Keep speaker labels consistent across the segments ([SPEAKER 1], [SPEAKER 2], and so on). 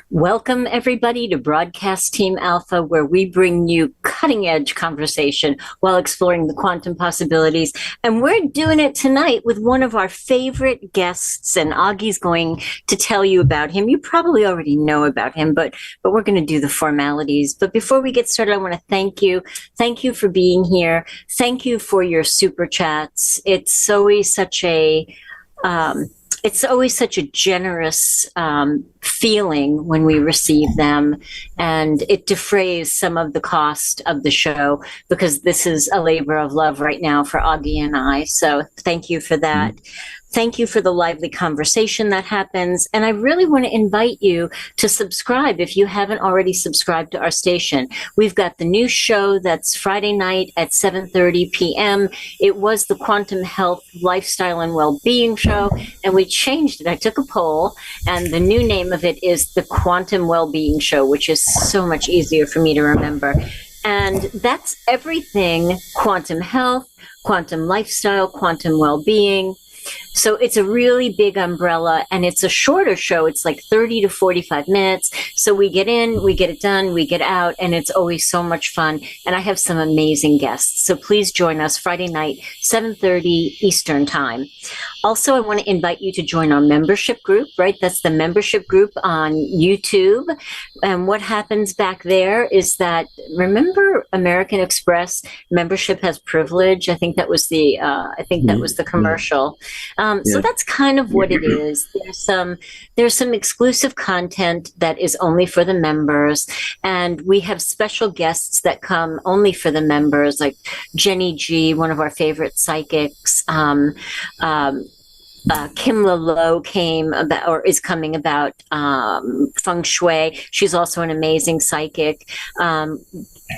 [SPEAKER 1] Welcome, everybody, to Broadcast Team Alpha, where we bring you cutting-edge conversation while exploring the quantum possibilities. And we're doing it tonight with one of our favorite guests, and Augie's going to tell you about him. You probably already know about him, but we're going to do the formalities. But before we get started, I want to thank you. Thank you for being here. Thank you for your super chats. It's always such a generous feeling when we receive them, and it defrays some of the cost of the show, because this is a labor of love right now for Augie and I. So thank you for that. Thank you for the lively conversation that happens. And I really want to invite you to subscribe if you haven't already subscribed to our station. We've got the new show that's Friday night at 7:30 p.m. It was the Quantum Health, Lifestyle, and Wellbeing Show, and we changed it. I took a poll, and the new name of it is the Quantum Wellbeing Show, which is so much easier for me to remember. And that's everything quantum health, quantum lifestyle, quantum well-being. So it's a really big umbrella, and it's a shorter show. It's like 30 to 45 minutes. So we get in, we get it done, we get out, and it's always so much fun. And I have some amazing guests. So please join us Friday night, 7:30 Eastern Time. Also, I want to invite you to join our membership group, right? That's the membership group on YouTube. And what happens back there is that, remember American Express, membership has privilege? I think that was the commercial. So that's kind of what it is. There's some exclusive content that is only for the members, and we have special guests that come only for the members, like Jenny G, one of our favorite psychics. Kim Lalo is coming about feng shui. She's also an amazing psychic,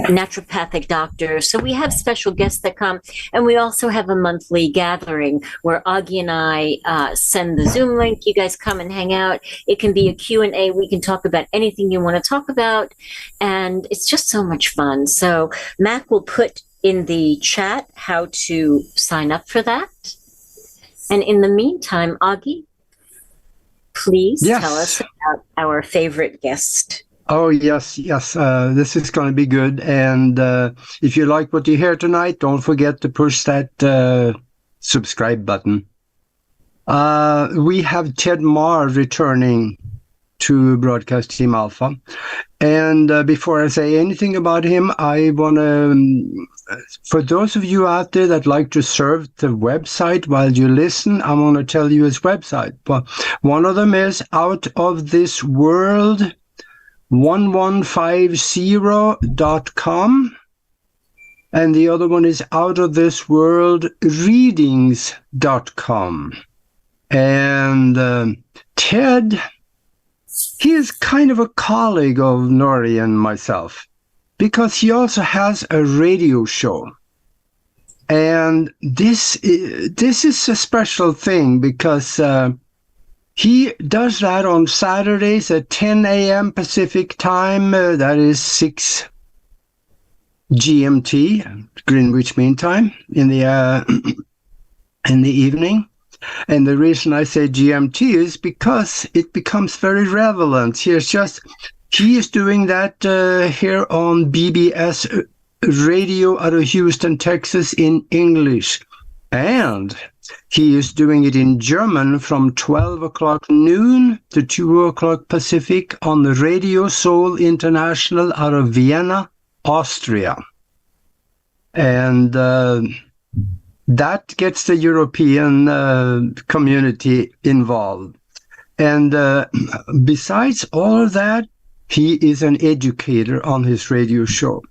[SPEAKER 1] naturopathic doctor. So we have special guests that come, and we also have a monthly gathering where Augie and I send the Zoom link. You guys come and hang out. It can be a Q&A. We can talk about anything you want to talk about, and it's just so much fun. So Mac will put in the chat how to sign up for that. And in the meantime, Augie, please tell us about our favorite guest.
[SPEAKER 2] Oh, yes. This is going to be good. And if you like what you hear tonight, don't forget to push that subscribe button. We have Ted Mahr returning to Broadcast Team Alpha. And before I say anything about him, I want to, for those of you out there that like to serve the website while you listen, I want to tell you his website. But one of them is Out of This World 1150.com, and the other one is Out of This World Readings.com. And Ted, he is kind of a colleague of Nori and myself, because he also has a radio show. And this is a special thing, because he does that on Saturdays at 10 a.m. Pacific time. That is 6 GMT, Greenwich Mean Time, in the evening. And the reason I say GMT is because it becomes very relevant. He is doing that here on BBS Radio out of Houston, Texas, in English. And he is doing it in German from 12 o'clock noon to 2 o'clock Pacific on the Radio Soul International out of Vienna, Austria. And that gets the European community involved. And besides all of that, he is an educator on his radio show.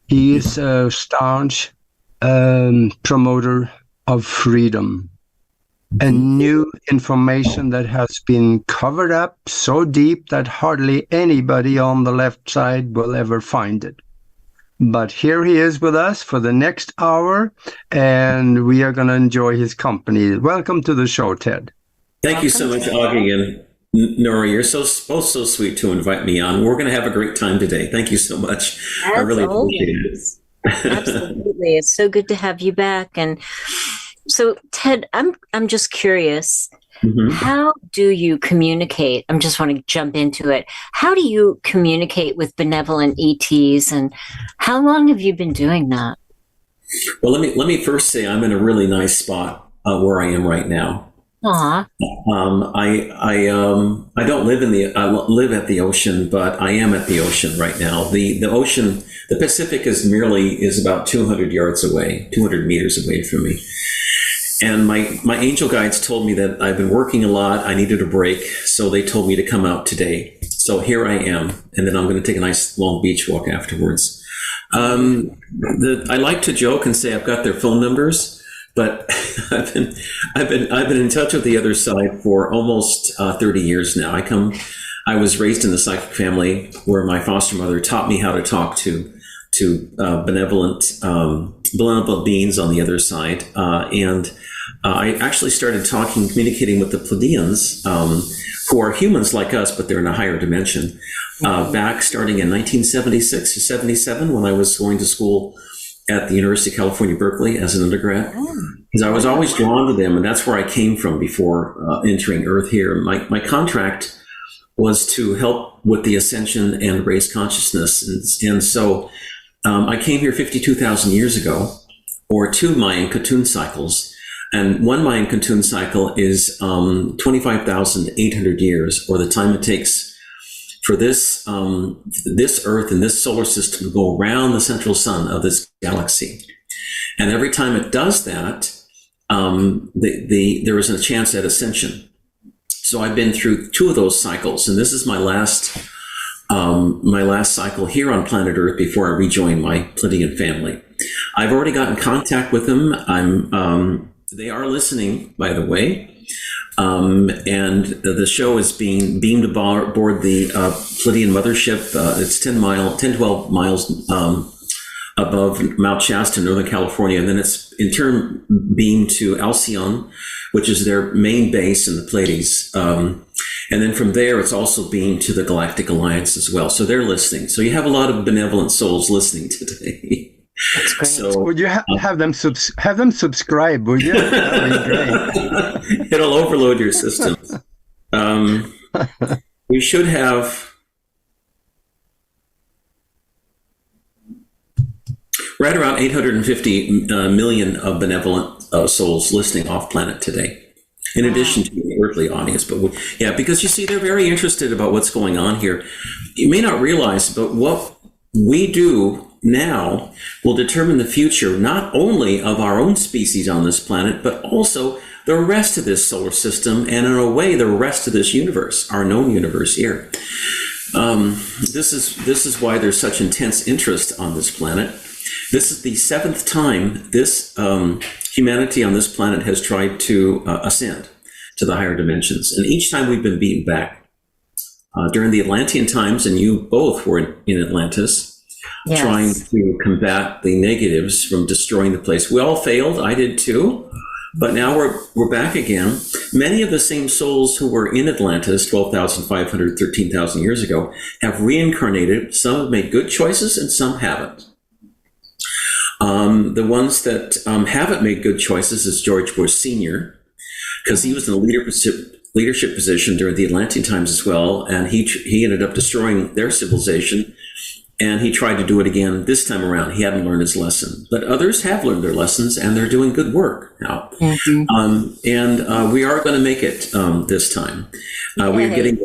[SPEAKER 2] He is a staunch promoter of freedom and new information that has been covered up so deep that hardly anybody on the left side will ever find it. But here he is with us for the next hour, and we are going to enjoy his company. Welcome to the show, Ted.
[SPEAKER 3] Thank you so much, Augie and Nora. You're both so sweet to invite me on. We're going to have a great time today. Thank you so much. I really appreciate it.
[SPEAKER 1] Absolutely. It's so good to have you back. And so, Ted, I'm just curious.
[SPEAKER 3] Mhm.
[SPEAKER 1] How do you communicate? I just want to jump into it. How do you communicate with benevolent ETs, and how long have you been doing that?
[SPEAKER 3] Well, let me first say I'm in a really nice spot where I am right now.
[SPEAKER 1] Aw,
[SPEAKER 3] I don't live live at the ocean, but I am at the ocean right now. The ocean, the Pacific is about 200 yards away, 200 meters away from me. And my angel guides told me that I've been working a lot. I needed a break, so they told me to come out today. So here I am, and then I'm going to take a nice long beach walk afterwards. I like to joke and say I've got their phone numbers, but I've been in touch with the other side for almost 30 years now. I was raised in the psychic family where my foster mother taught me how to talk to benevolent beings on the other side, and I actually started communicating with the Pleiadians, who are humans like us, but they're in a higher dimension. Back starting in 1976 or 77, when I was going to school at the University of California, Berkeley, as an undergrad, because I was always drawn to them, and that's where I came from before entering Earth here. My contract was to help with the ascension and raise consciousness, and so I came here 52,000 years ago, or 2 Mayan Katun cycles. And 1 Mayan Katun cycle is 25,800 years, or the time it takes for this Earth and this solar system to go around the central sun of this galaxy. And every time it does that, there is a chance at ascension. So I've been through 2 of those cycles, and this is my last cycle here on planet Earth before I rejoin my Pleiadian family. I've already gotten contact with them. They are listening, by the way, and the show is being beamed aboard the Pleiadian mothership. It's 12 miles above Mount Shasta, Northern California, and then it's in turn beamed to Alcyon, which is their main base in the Pleiades. And then from there, it's also beamed to the Galactic Alliance as well. So they're listening. So you have a lot of benevolent souls listening today.
[SPEAKER 1] that's great.
[SPEAKER 2] So would you have them subscribe? Would you? That would be great.
[SPEAKER 3] It'll overload your systems. We should have right around 850 million of benevolent souls listening off planet today, in addition to the earthly audience. But because you see, they're very interested about what's going on here. You may not realize, but what we do now will determine the future, not only of our own species on this planet, but also the rest of this solar system, and in a way, the rest of this universe, our known universe here. This is why there's such intense interest on this planet. This is the 7th time this humanity on this planet has tried to ascend to the higher dimensions, and each time we've been beaten back. During the Atlantean times, and you both were in Atlantis,
[SPEAKER 1] Yes.
[SPEAKER 3] trying to combat the negatives from destroying the place. We all failed. I did too. But now we're back again. Many of the same souls who were in Atlantis 12,500, 13,000 years ago have reincarnated. Some have made good choices and some haven't. The ones that haven't made good choices is George Bush Sr., because he was in a leadership position during the Atlantean times as well, and he ended up destroying their civilization. And he tried to do it again this time around. He hadn't learned his lesson. But others have learned their lessons, and they're doing good work now. Mm-hmm. We are going to make it this time. We're getting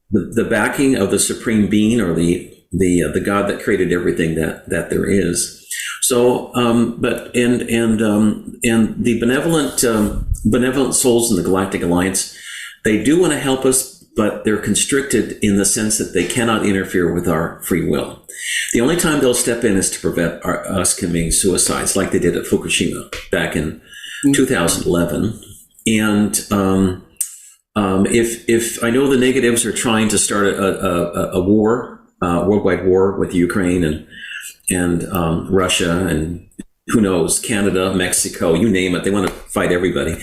[SPEAKER 3] the backing of the Supreme Being, or the God that created everything that there is. So, the benevolent souls in the Galactic Alliance, they do want to help us, but they're constricted in the sense that they cannot interfere with our free will. The only time they'll step in is to prevent us committing suicides, like they did at Fukushima back in 2011. And if I know the negatives are trying to start a war, worldwide war with Ukraine and Russia, and who knows, Canada, Mexico, you name it, they want to fight everybody.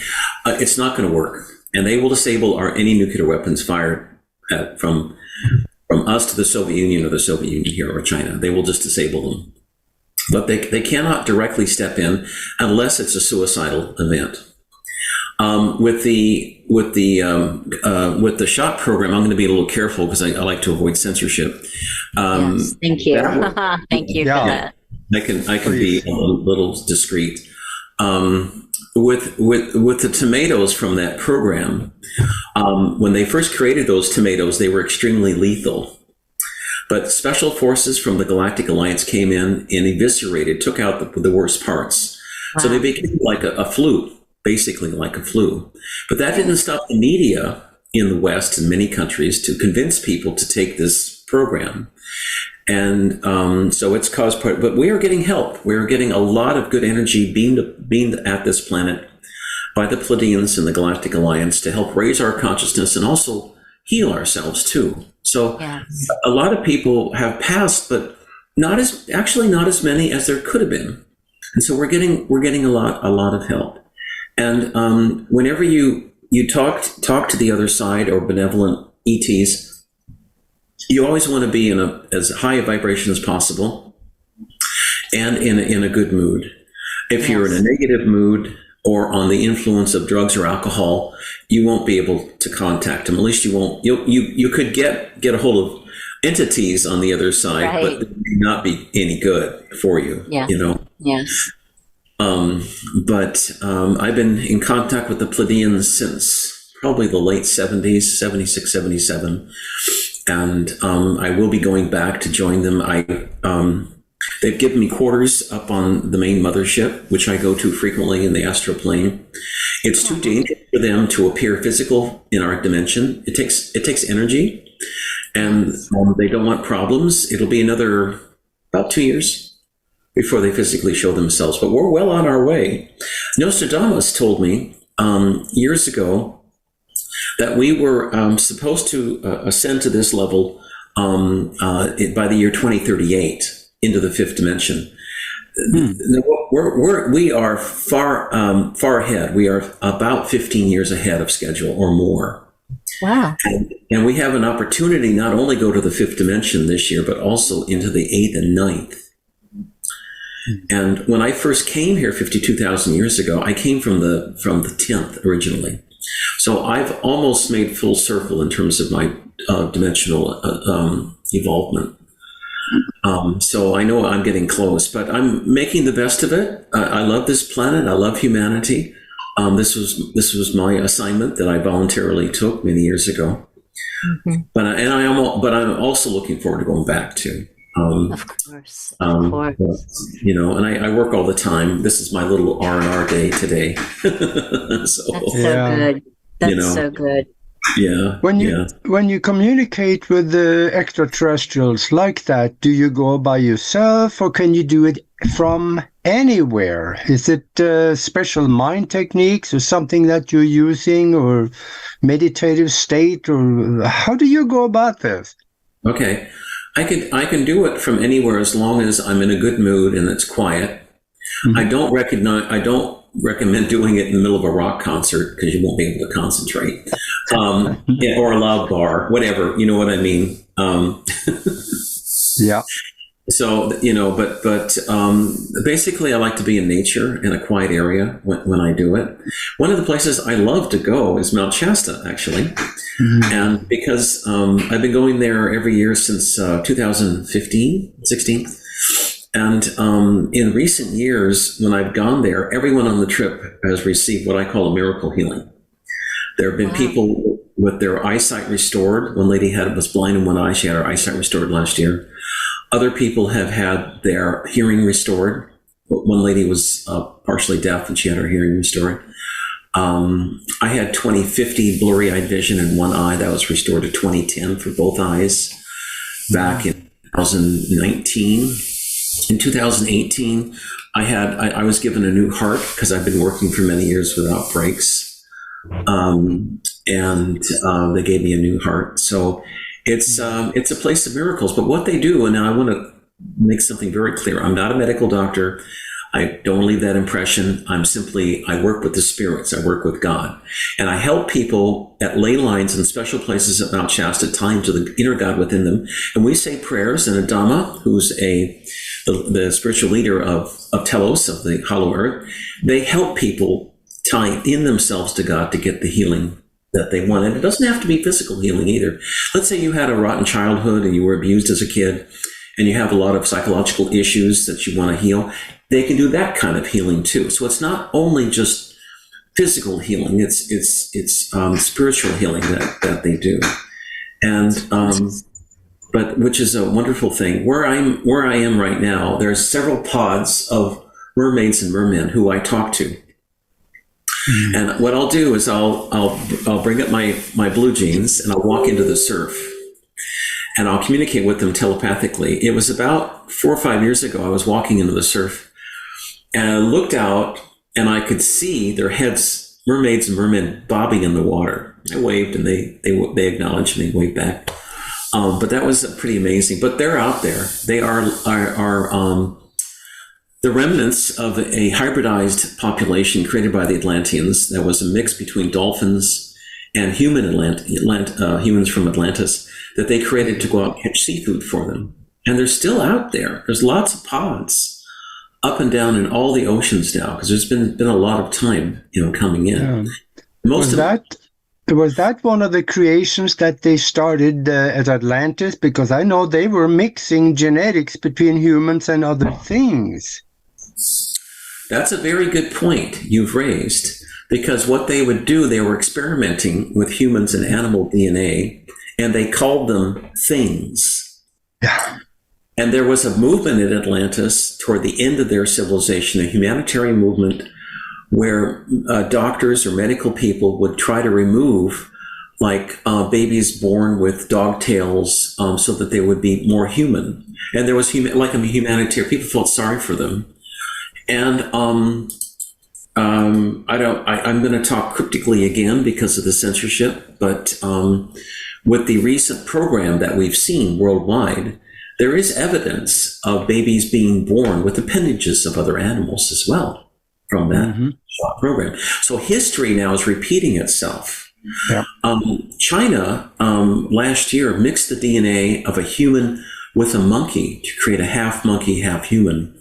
[SPEAKER 3] It's not going to work. And they will disable any nuclear weapons fired from us to the Soviet Union, or the Soviet Union here, or China. They will just disable them. But they cannot directly step in unless it's a suicidal event. With the shot program, I'm going to be a little careful because I like to avoid censorship.
[SPEAKER 1] Yes, thank you. Thank you for that.
[SPEAKER 3] I can be a little discreet. With the tomatoes from that program, when they first created those tomatoes, they were extremely lethal. But special forces from the Galactic Alliance came in and eviscerated, took out the worst parts. Wow. So they became like a flu, basically like a flu. But that didn't stop the media in the West and many countries to convince people to take this program. And so it's caused part, but we are getting help. We're getting a lot of good energy beamed at this planet by the Pleiadians and the Galactic Alliance to help raise our consciousness and also heal ourselves too. So yes. A lot of people have passed, but not as many as there could have been. And so we're getting a lot of help. And whenever you talk to the other side or benevolent ETs, you always want to be in as high a vibration as possible and in a good mood. If yes. you're in a negative mood or on the influence of drugs or alcohol, you won't be able to contact them. At least you won't. You could get a hold of entities on the other side, right. but they may not be any good for you.
[SPEAKER 1] Yeah.
[SPEAKER 3] You know.
[SPEAKER 1] Yes.
[SPEAKER 3] But I've been in contact with the Pleiadians since probably the late 70s, 76, 77. And I will be going back to join them. They've given me quarters up on the main mothership, which I go to frequently in the astral plane. It's too dangerous for them to appear physical in our dimension. It takes energy, and they don't want problems. It'll be another about 2 years before they physically show themselves, but we're well on our way. Nostradamus told me years ago that we were supposed to ascend to this level by the year 2038 into the fifth dimension. We are far ahead. We are about 15 years ahead of schedule or more.
[SPEAKER 1] Wow.
[SPEAKER 3] And we have an opportunity not only go to the fifth dimension this year, but also into the eighth and ninth. And when I first came here 52,000 years ago, I came from the 10th originally. So I've almost made full circle in terms of my dimensional evolvement. So I know I'm getting close, but I'm making the best of it. I love this planet. I love humanity. This was my assignment that I voluntarily took many years ago. Mm-hmm. But I'm also looking forward to going back to.
[SPEAKER 1] Of course.
[SPEAKER 3] You know, and I work all the time. This is my little R&R day today. That's so
[SPEAKER 1] good. That's so good.
[SPEAKER 3] Yeah.
[SPEAKER 2] When you communicate with the extraterrestrials like that, do you go by yourself or can you do it from anywhere? Is it special mind techniques or something that you're using or meditative state, or how do you go about this?
[SPEAKER 3] Okay. I can do it from anywhere as long as I'm in a good mood and it's quiet. Mm-hmm. I don't recommend doing it in the middle of a rock concert because you won't be able to concentrate. Or a loud bar, whatever, you know what I mean?
[SPEAKER 2] Yeah.
[SPEAKER 3] So, you know, but basically I like to be in nature in a quiet area when I do it. One of the places I love to go is Mount Shasta, actually. Mm-hmm. And because I've been going there every year since 2016. And in recent years, when I've gone there, everyone on the trip has received what I call a miracle healing. There have been people with their eyesight restored. One lady was blind in one eye. She had her eyesight restored last year. Other people have had their hearing restored. One lady was partially deaf and she had her hearing restored. I had 20/50 blurry-eyed vision in one eye. That was restored to 20/10 for both eyes back in 2019. In 2018, I was given a new heart because I've been working for many years without breaks. And they gave me a new heart. So it's a place of miracles. But what they do, and I want to make something very clear, I'm not a medical doctor. I don't leave that impression. I work with the spirits. I work with God. And I help people at ley lines and special places at Mount Shasta, tie to the inner God within them. And we say prayers, and Adama, who's the spiritual leader of Telos, of the Hollow Earth, they help people tie in themselves to God to get the healing that they want. And it doesn't have to be physical healing either. Let's say you had a rotten childhood and you were abused as a kid and you have a lot of psychological issues that you want to heal. They can do that kind of healing too. So it's not only just physical healing, it's spiritual healing that they do. And, but which is a wonderful thing. Where I am right now, there's several pods of mermaids and mermen who I talk to. And what I'll do is I'll bring up my blue jeans and I'll walk into the surf and I'll communicate with them telepathically. It was about 4 or 5 years ago. I was walking into the surf and I looked out and I could see their heads, mermaids and mermen, bobbing in the water. I waved and they acknowledged me, waved back. But that was pretty amazing. But they're out there. They are the remnants of a hybridized population created by the Atlanteans that was a mix between dolphins and humans from Atlantis that they created to go out and catch seafood for them. And they're still out there. There's lots of pods up and down in all the oceans now because there's been a lot of time, coming in.
[SPEAKER 2] Was that one of the creations that they started at Atlantis? Because I know they were mixing genetics between humans and other things.
[SPEAKER 3] That's a very good point you've raised, because what they would do, they were experimenting with humans and animal DNA, and they called them things.
[SPEAKER 2] Yeah.
[SPEAKER 3] And there was a movement in Atlantis toward the end of their civilization, a humanitarian movement where doctors or medical people would try to remove babies born with dog tails so that they would be more human. And there was humanitarian, people felt sorry for them. And I'm going to talk cryptically again because of the censorship, but with the recent program that we've seen worldwide, there is evidence of babies being born with appendages of other animals as well from that program. So history now is repeating itself. Yeah. China last year mixed the DNA of a human with a monkey to create a half monkey, half human,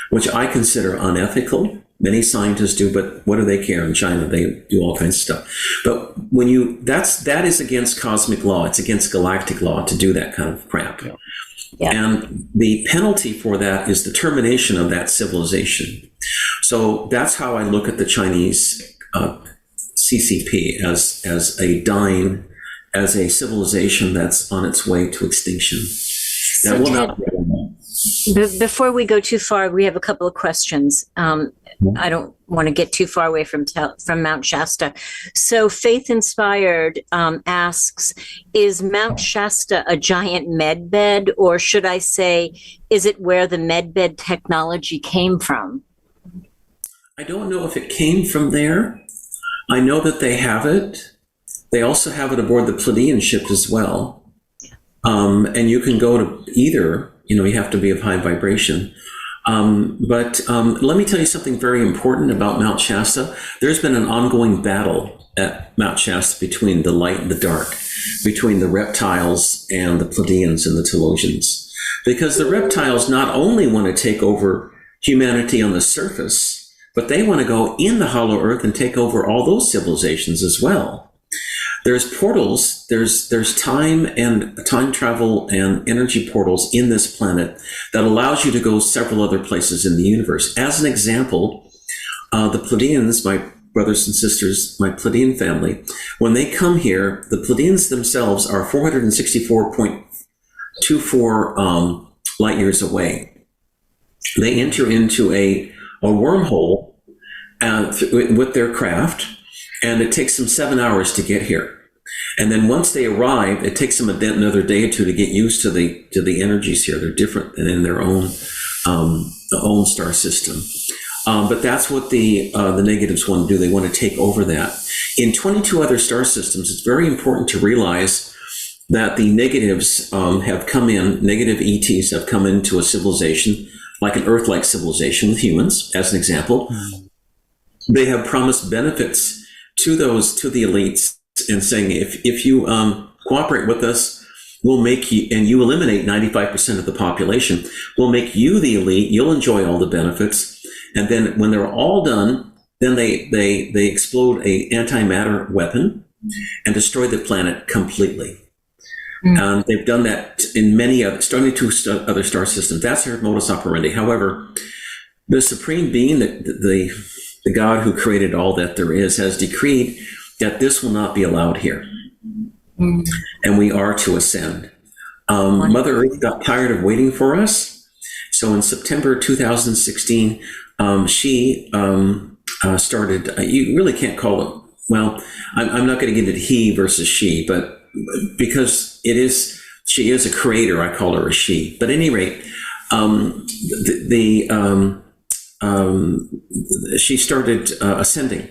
[SPEAKER 3] which I consider unethical. Many scientists do, but what do they care in China? They do all kinds of stuff. But that is against cosmic law. It's against galactic law to do that kind of crap. Yeah. Yeah. And the penalty for that is the termination of that civilization. So that's how I look at the Chinese CCP as a civilization that's on its way to extinction. That will not be.
[SPEAKER 1] Before we go too far, we have a couple of questions. I don't want to get too far away from Mount Shasta. So Faith Inspired asks, is Mount Shasta a giant med bed, or should I say, is it where the med bed technology came from?
[SPEAKER 3] I don't know if it came from there. I know that they have it. They also have it aboard the Pleiadian ship as well. And you can go to either. You have to be of high vibration. But let me tell you something very important about Mount Shasta. There's been an ongoing battle at Mount Shasta between the light and the dark, between the reptiles and the Pleiadians and the Telosians. Because the reptiles not only want to take over humanity on the surface, but they want to go in the hollow earth and take over all those civilizations as well. There's portals, there's time travel and energy portals in this planet that allows you to go several other places in the universe. As an example, the Pleiadians, my brothers and sisters, my Pleiadian family, when they come here, the Pleiadians themselves are 464.24 light years away. They enter into a wormhole with their craft, and it takes them 7 hours to get here. And then once they arrive, it takes them another day or two to get used to the energies here. They're different than in their own star system. But that's what the negatives want to do. They want to take over that. In 22 other star systems, it's very important to realize that the negatives have come in, negative ETs have come into a civilization, like an Earth-like civilization with humans, as an example. They have promised benefits to the elites and saying, if you cooperate with us, we'll make you, and you eliminate 95% of the population, we'll make you the elite, you'll enjoy all the benefits. And then when they're all done, then they explode a antimatter weapon and destroy the planet completely. And they've done that in many other, starting to other star systems. That's their modus operandi. However, the supreme being, the God who created all that there is, has decreed that this will not be allowed here. And we are to ascend. Mother Earth got tired of waiting for us. So in September 2016, she started, you really can't call it, well, I'm not going to get into he versus she, but because she is a creator, I call her a she. But at any rate, she started ascending.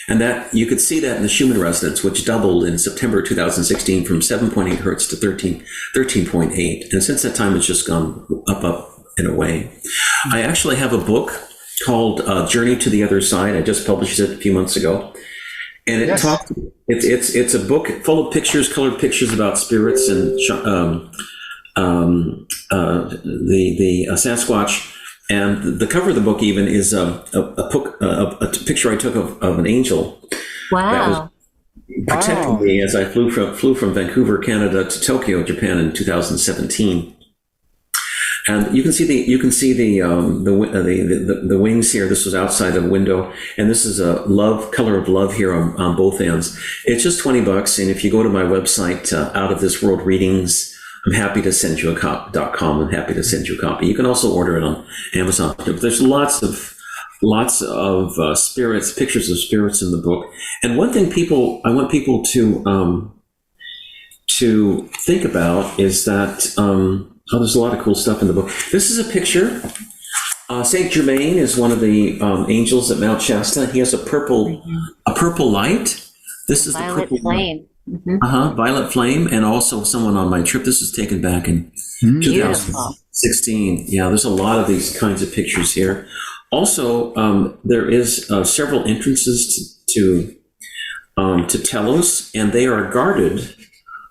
[SPEAKER 3] And that you could see that in the Schumann resonance, which doubled in September 2016 from 7.8 hertz to 13.8. And since that time, it's just gone up and away. I actually have a book called Journey to the Other Side. I just published it a few months ago. And it talks. It's a book full of pictures, colored pictures about spirits and the Sasquatch. And the cover of the book even is a picture I took of an angel.
[SPEAKER 1] Wow.
[SPEAKER 3] That was protecting me as I flew from Vancouver, Canada to Tokyo, Japan in 2017. And you can see the wings here. This was outside a window, and this is a color of love here on both ends. It's just $20, and if you go to my website, Out of This World Readings, I'm happy to send you .com. I'm happy to send you a copy. You can also order it on Amazon. There's lots of spirits, pictures of spirits in the book. And one thing I want people to think about is that there's a lot of cool stuff in the book. This is a picture. Saint Germain is one of the angels at Mount Shasta. He has a purple light. This is
[SPEAKER 1] Violet
[SPEAKER 3] the purple
[SPEAKER 1] flame.
[SPEAKER 3] Violet flame, and also someone on my trip. This was taken back in 2016. Yeah, there's a lot of these kinds of pictures here. Also, there is several entrances to Telos, and they are guarded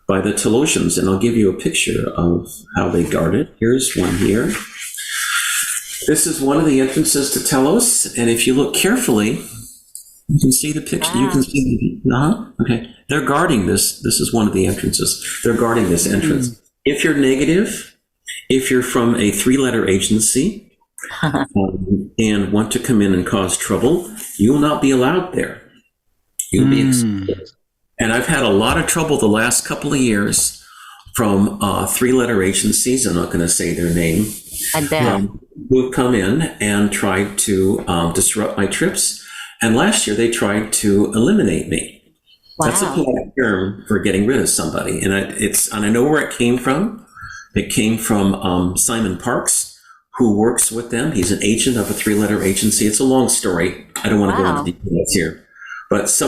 [SPEAKER 3] by the Telosians. And I'll give you a picture of how they guard it. Here's one here. This is one of the entrances to Telos, and if you look carefully, you can see the picture. Wow. You can see okay. They're guarding this. This is one of the entrances. They're guarding this entrance. If you're negative, if you're from a 3-letter agency and want to come in and cause trouble, you will not be allowed there. You'll be excluded. And I've had a lot of trouble the last couple of years from 3-letter agencies. I'm not going to say their name. Who have come in and tried to disrupt my trips. And last year they tried to eliminate me. Wow. That's a polite term for getting rid of somebody. And I know where it came from. It came from Simon Parks, who works with them. He's an agent of a 3-letter agency. It's a long story. I don't want to go into details here. But I just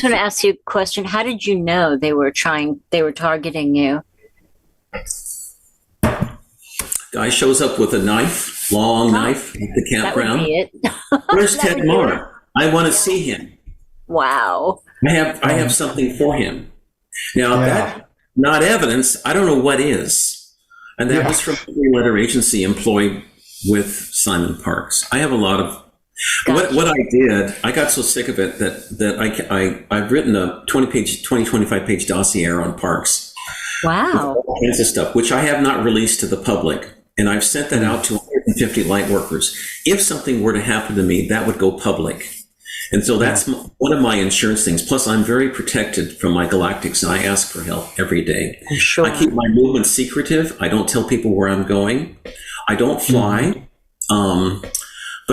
[SPEAKER 3] want to
[SPEAKER 1] ask you a question. How did you know they were targeting you?
[SPEAKER 3] Guy shows up with a knife, long knife at the campground.
[SPEAKER 1] That would be it.
[SPEAKER 3] Where's Ted Mahr? I want to see him.
[SPEAKER 1] Wow.
[SPEAKER 3] I have something for him. Now, that's not evidence. I don't know what is. And that was from a 3-letter agency employed with Simon Parks. I have a lot of... Gotcha. What I did, I got so sick of it that I've written a 25-page dossier on Parks.
[SPEAKER 1] Wow.
[SPEAKER 3] All kinds of stuff, which I have not released to the public. And I've sent that out to 150 light workers. If something were to happen to me, that would go public. And so that's one of my insurance things. Plus, I'm very protected from my galactics, and I ask for help every day.
[SPEAKER 1] Sure.
[SPEAKER 3] I keep my movements secretive. I don't tell people where I'm going. I don't fly. But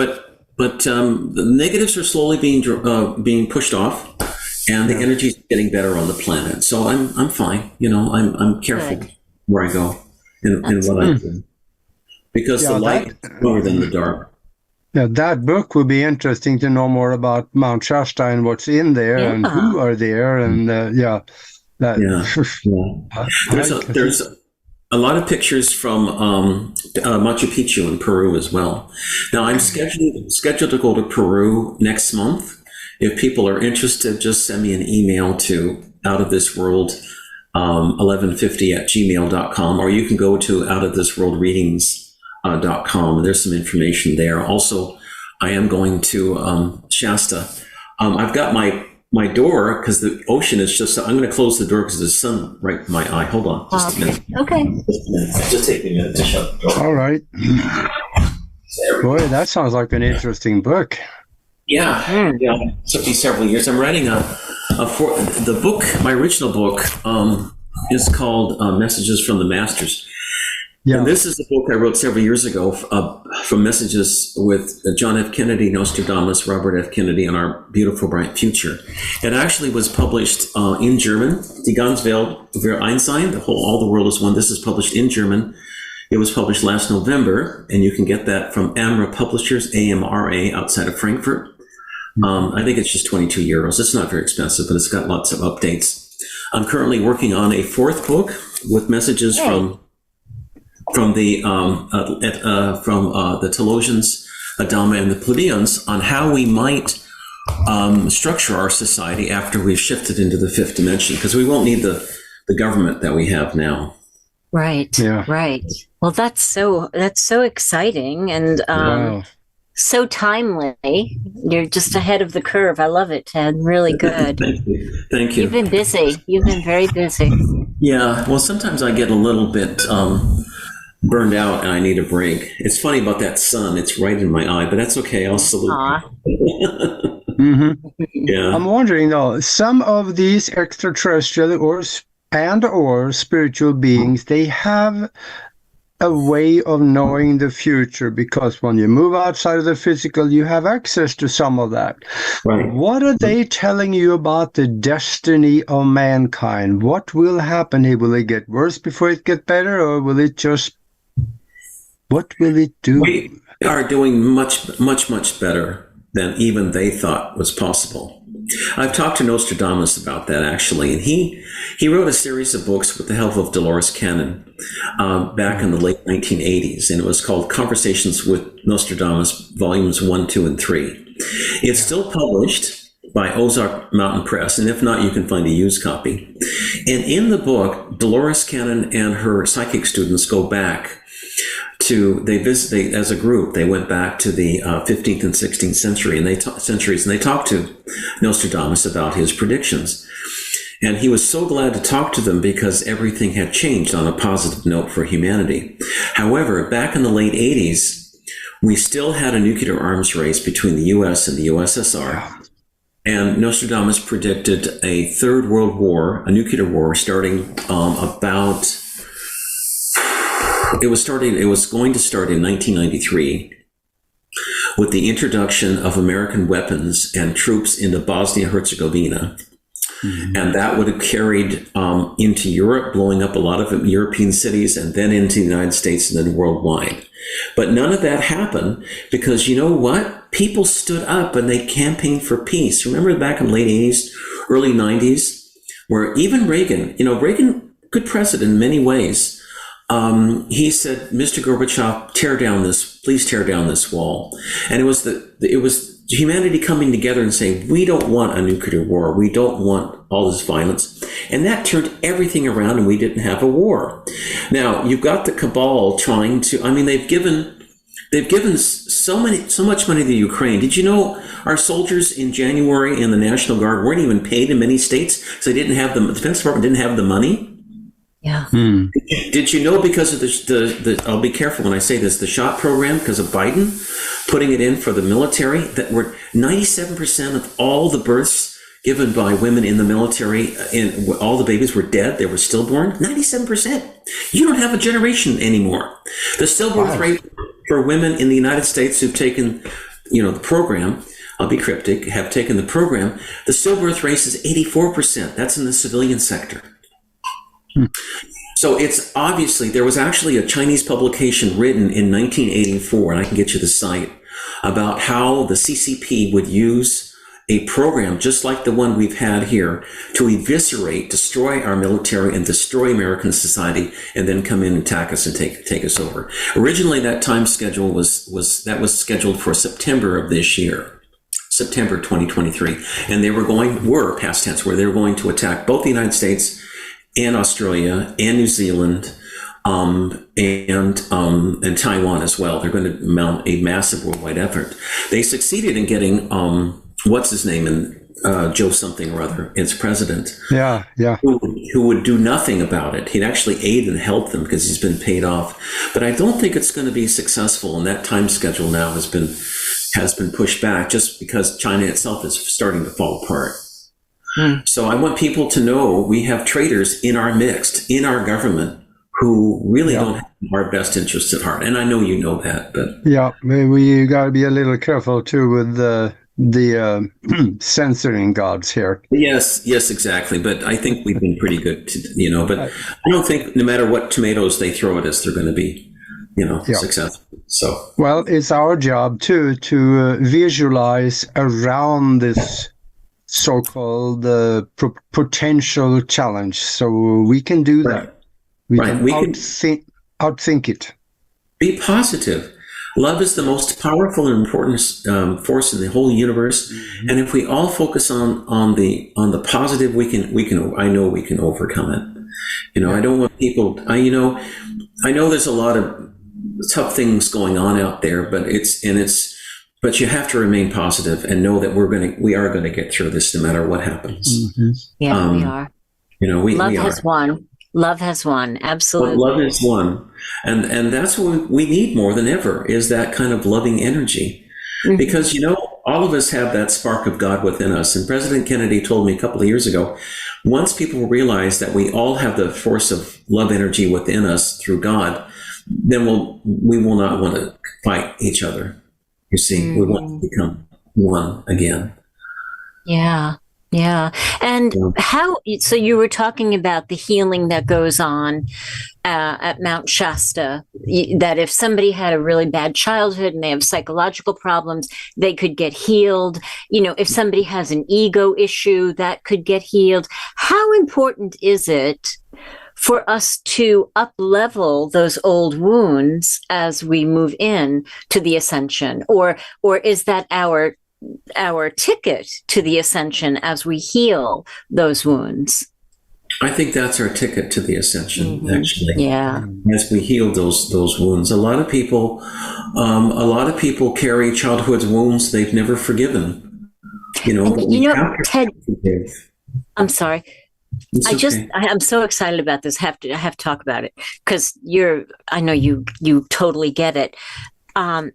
[SPEAKER 3] the negatives are slowly being pushed off, and the energy is getting better on the planet. So I'm fine. I'm careful where I go and what I do, because the light is stronger than the dark.
[SPEAKER 2] Yeah, that book would be interesting to know more about Mount Shasta and what's in there and who are there, and
[SPEAKER 3] There's a lot of pictures from Machu Picchu in Peru as well. Now I'm scheduled to go to Peru next month. If people are interested, just send me an email to outofthisworld1150@gmail.com, or you can go to outofthisworldreadings.com. There's some information there. Also, I am going to Shasta. I've got my door, because the ocean is just, I'm going to close the door because there's sun right in my eye. Hold on just a minute.
[SPEAKER 1] Okay.
[SPEAKER 3] Just take me a minute to shut the door.
[SPEAKER 2] All right. Boy, that sounds like an interesting book.
[SPEAKER 3] Yeah. It took me several years. I'm writing the book, my original book, is called Messages from the Masters. Yeah. And this is a book I wrote several years ago from messages with John F. Kennedy, Nostradamus, Robert F. Kennedy, and our beautiful bright future. It actually was published in German. Die ganze Welt, revered Einstein, all the world is one. This is published in German. It was published last November, and you can get that from AMRA Publishers, AMRA, outside of Frankfurt. I think it's just 22 euros. It's not very expensive, but it's got lots of updates. I'm currently working on a fourth book with messages from the Telosians, Adama, and the Pleiadians on how we might structure our society after we've shifted into the fifth dimension, because we won't need the government that we have now.
[SPEAKER 1] Right. Yeah. Right. Well, that's so exciting and
[SPEAKER 2] wow.
[SPEAKER 1] So timely. You're just ahead of the curve. I love it, Ted. Really good.
[SPEAKER 3] Thank you.
[SPEAKER 1] You've been busy. You've been very busy.
[SPEAKER 3] Yeah. Well, sometimes I get a little bit burned out and I need a break. It's funny about that sun. It's right in my eye, but that's okay. I'll salute you.
[SPEAKER 2] Mm-hmm.
[SPEAKER 3] Yeah.
[SPEAKER 2] I'm wondering though, some of these extraterrestrial or spiritual beings, they have a way of knowing the future, because when you move outside of the physical, you have access to some of that.
[SPEAKER 3] Right.
[SPEAKER 2] What are they telling you about the destiny of mankind? What will happen? Will it get worse before it get better, or will it just, what will it do?
[SPEAKER 3] We are doing much, much, much better than even they thought was possible. I've talked to Nostradamus about that, actually, and he wrote a series of books with the help of Dolores Cannon back in the late 1980s, and it was called Conversations with Nostradamus, Volumes 1, 2, and 3. It's still published by Ozark Mountain Press, and if not, you can find a used copy. And in the book, Dolores Cannon and her psychic students go back to, as a group, they went back to the 15th and 16th century, and they talked to Nostradamus about his predictions. And he was so glad to talk to them because everything had changed on a positive note for humanity. However, back in the late 80s, we still had a nuclear arms race between the US and the USSR. And Nostradamus predicted a third world war, a nuclear war, starting it was going to start in 1993 with the introduction of American weapons and troops into Bosnia-Herzegovina. Mm-hmm. And that would have carried into Europe, blowing up a lot of European cities, and then into the United States and then worldwide. But none of that happened because, you know what? People stood up and they campaigned for peace. Remember back in the late 80s, early 90s, where even Reagan, good president in many ways, he said, Mr. Gorbachev, please tear down this wall. And it was humanity coming together and saying, we don't want a nuclear war. We don't want all this violence. And that turned everything around and we didn't have a war. Now, you've got the cabal trying to, they've given so much money to Ukraine. Did you know our soldiers in January in the National Guard weren't even paid in many states because the Defense Department didn't have the money?
[SPEAKER 1] Yeah.
[SPEAKER 3] Did you know because of the I'll be careful when I say this, the SHOT program, because of Biden putting it in for the military, that were 97% of all the births given by women in the military and all the babies were dead, they were stillborn? 97%. You don't have a generation anymore. The stillbirth rate for women in the United States who've taken, the program, I'll be cryptic, have taken the program, the stillbirth rate is 84%. That's in the civilian sector. So it's obviously, there was actually a Chinese publication written in 1984, and I can get you the site, about how the CCP would use a program just like the one we've had here to eviscerate, destroy our military and destroy American society, and then come in and attack us and take us over. Originally, that time schedule was scheduled for September of this year, September 2023, and they were past tense, where they were going to attack both the United States and Australia and New Zealand and Taiwan as well. They're going to mount a massive worldwide effort. They succeeded in getting what's his name, and Joe something or other, its president.
[SPEAKER 2] Yeah.
[SPEAKER 3] Who would do nothing about it. He'd actually aid and help them because he's been paid off. But I don't think it's going to be successful, and that time schedule now has been pushed back just because China itself is starting to fall apart. So I want people to know we have traitors in our midst, in our government, who really don't have our best interests at heart. And I know you know that, but
[SPEAKER 2] we got to be a little careful too with the censoring gods here.
[SPEAKER 3] Yes, exactly. But I think we've been pretty good, but I don't think no matter what tomatoes they throw at us, they're going to be, successful. So,
[SPEAKER 2] well, it's our job too to visualize around this so-called potential challenge, so we can do that. We can outthink it.
[SPEAKER 3] Be positive. Love is the most powerful and important force in the whole universe, and if we all focus on the positive, we can. I know we can overcome it. I don't want people. I know there's a lot of tough things going on out there, but you have to remain positive and know that we are going to get through this no matter what happens.
[SPEAKER 1] Yeah, we are.
[SPEAKER 3] Love
[SPEAKER 1] has won. Love has won. Absolutely.
[SPEAKER 3] Love has won. And that's what we need more than ever, is that kind of loving energy. Because, all of us have that spark of God within us. And President Kennedy told me a couple of years ago, once people realize that we all have the force of love energy within us through God, then we will not want to fight each other. You see, we want to become one again.
[SPEAKER 1] Yeah. And so you were talking about the healing that goes on at Mount Shasta, that if somebody had a really bad childhood and they have psychological problems, they could get healed. If somebody has an ego issue, that could get healed. How important is it for us to up-level those old wounds as we move in to the ascension? Or is that our ticket to the ascension as we heal those wounds?
[SPEAKER 3] I think that's our ticket to the ascension, actually.
[SPEAKER 1] Yeah.
[SPEAKER 3] As we heal those wounds. A lot of people carry childhood wounds they've never forgiven.
[SPEAKER 1] Ted, I'm sorry. I'm so excited about this. I have to talk about it because I know you totally get it. I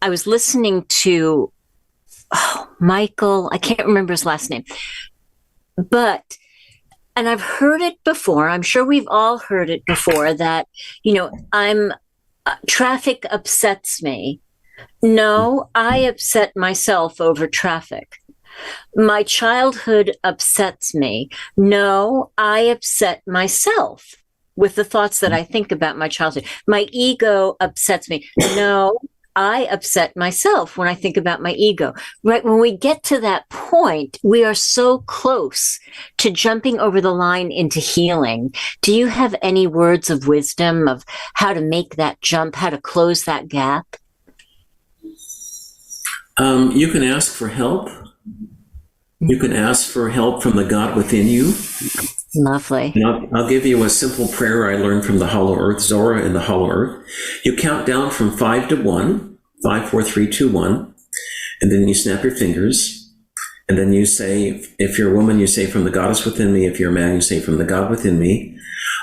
[SPEAKER 1] was listening to Michael, I can't remember his last name, and I've heard it before. I'm sure we've all heard it before that, traffic upsets me. No, I upset myself over traffic. My childhood upsets me. No, I upset myself with the thoughts that I think about my childhood. My ego upsets me. No, I upset myself when I think about my ego. Right? When we get to that point, we are so close to jumping over the line into healing. Do you have any words of wisdom of how to make that jump, how to close that gap?
[SPEAKER 3] You can ask for help. You can ask for help from the God within you.
[SPEAKER 1] Lovely.
[SPEAKER 3] And I'll give you a simple prayer I learned from the Hollow Earth, Zora in the Hollow Earth. You count down from 5 to 1, 5, 4, 3, 2, 1, and then you snap your fingers, and then you say, if you're a woman, you say, from the goddess within me. If you're a man, you say, from the God within me.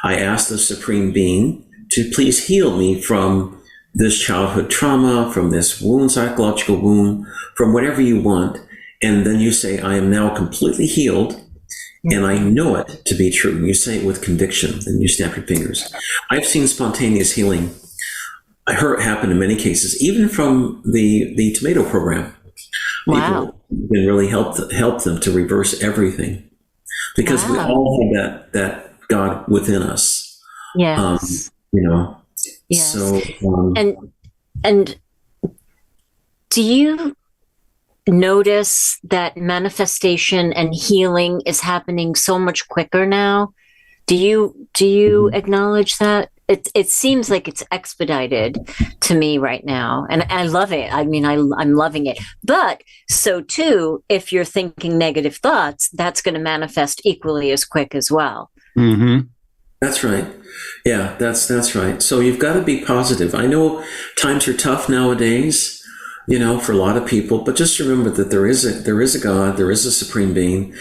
[SPEAKER 3] I ask the Supreme Being to please heal me from this childhood trauma, from this wound, psychological wound, from whatever you want. And then you say, I am now completely healed, and I know it to be true. You say it with conviction, and you snap your fingers. I've seen spontaneous healing. I heard it happen in many cases, even from the tomato program.
[SPEAKER 1] Wow.
[SPEAKER 3] People can really help them to reverse everything, because we all have that God within us.
[SPEAKER 1] Yes. Yes.
[SPEAKER 3] So,
[SPEAKER 1] and do you notice that manifestation and healing is happening so much quicker now? Do you acknowledge that? It seems like it's expedited to me right now, and I love it. I mean, I'm loving it. But so too, if you're thinking negative thoughts, that's going to manifest equally as quick as well.
[SPEAKER 3] That's right. Yeah, that's right. So you've got to be positive. I know times are tough nowadays, for a lot of people, but just remember that there is a God, there is a supreme being.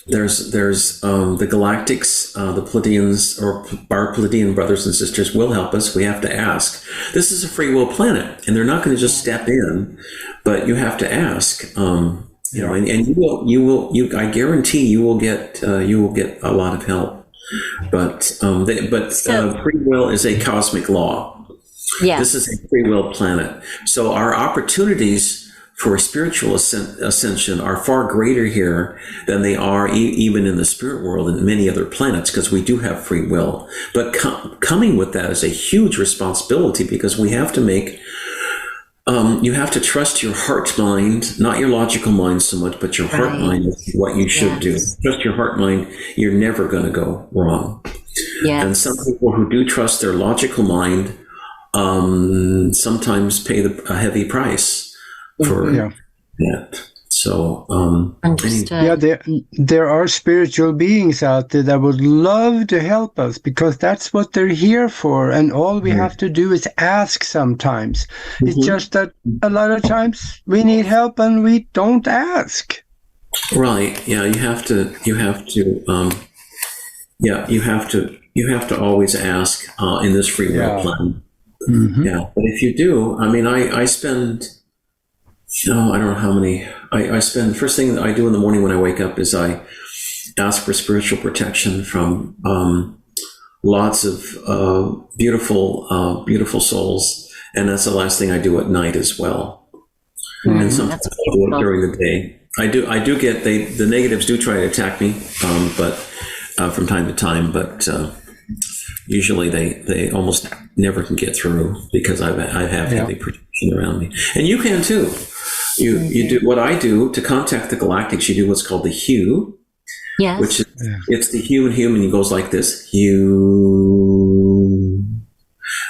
[SPEAKER 3] There's the galactics, the Pleiadians, or our Pleiadian brothers and sisters will help us. We have to ask. This is a free will planet, and they're not going to just step in, but you have to ask. And I guarantee you will get a lot of help. But free will is a cosmic law.
[SPEAKER 1] Yeah.
[SPEAKER 3] This is a free will planet. So our opportunities for spiritual ascension are far greater here than they are even in the spirit world and many other planets, because we do have free will. But coming with that is a huge responsibility, because we have to make you have to trust your heart mind, not your logical mind so much, but your heart mind is what you should do. Trust your heart mind. You're never going to go wrong.
[SPEAKER 1] Yes.
[SPEAKER 3] And some people who do trust their logical mind sometimes pay a heavy price for that. So,
[SPEAKER 1] understood.
[SPEAKER 2] There are spiritual beings out there that would love to help us, because that's what they're here for. And all we have to do is ask sometimes. It's just that a lot of times we need help and we don't ask.
[SPEAKER 3] Right. Yeah. You have to always ask in this free will plan. Yeah. But if you do, I spend, I don't know how many, I spend, the first thing that I do in the morning when I wake up is I ask for spiritual protection from lots of beautiful souls. And that's the last thing I do at night as well. And sometimes I do it during the day. I do get, the negatives do try to attack me, but from time to time, but usually they almost never can get through, because I have heavy protection around me. And you can too. You do what I do to contact the galactics. You do what's called the hue, which is it's the hue and human. It goes like this: hue.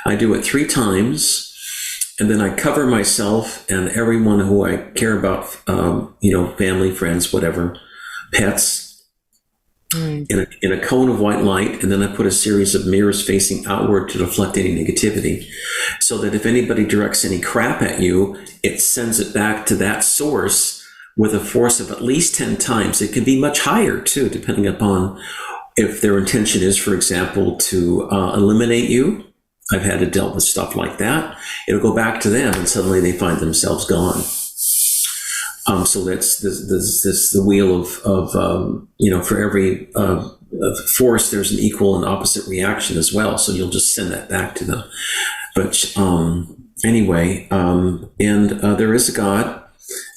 [SPEAKER 3] I do it 3 times, and then I cover myself and everyone who I care about, family, friends, whatever, pets, in a cone of white light, and then I put a series of mirrors facing outward to deflect any negativity, so that if anybody directs any crap at you, it sends it back to that source with a force of at least 10 times. It can be much higher too, depending upon if their intention is, for example, to eliminate you. I've had to deal with stuff like that. It'll go back to them, and suddenly they find themselves gone. So that's the wheel of for every force, there's an equal and opposite reaction as well. So you'll just send that back to them. But anyway, and there is a God,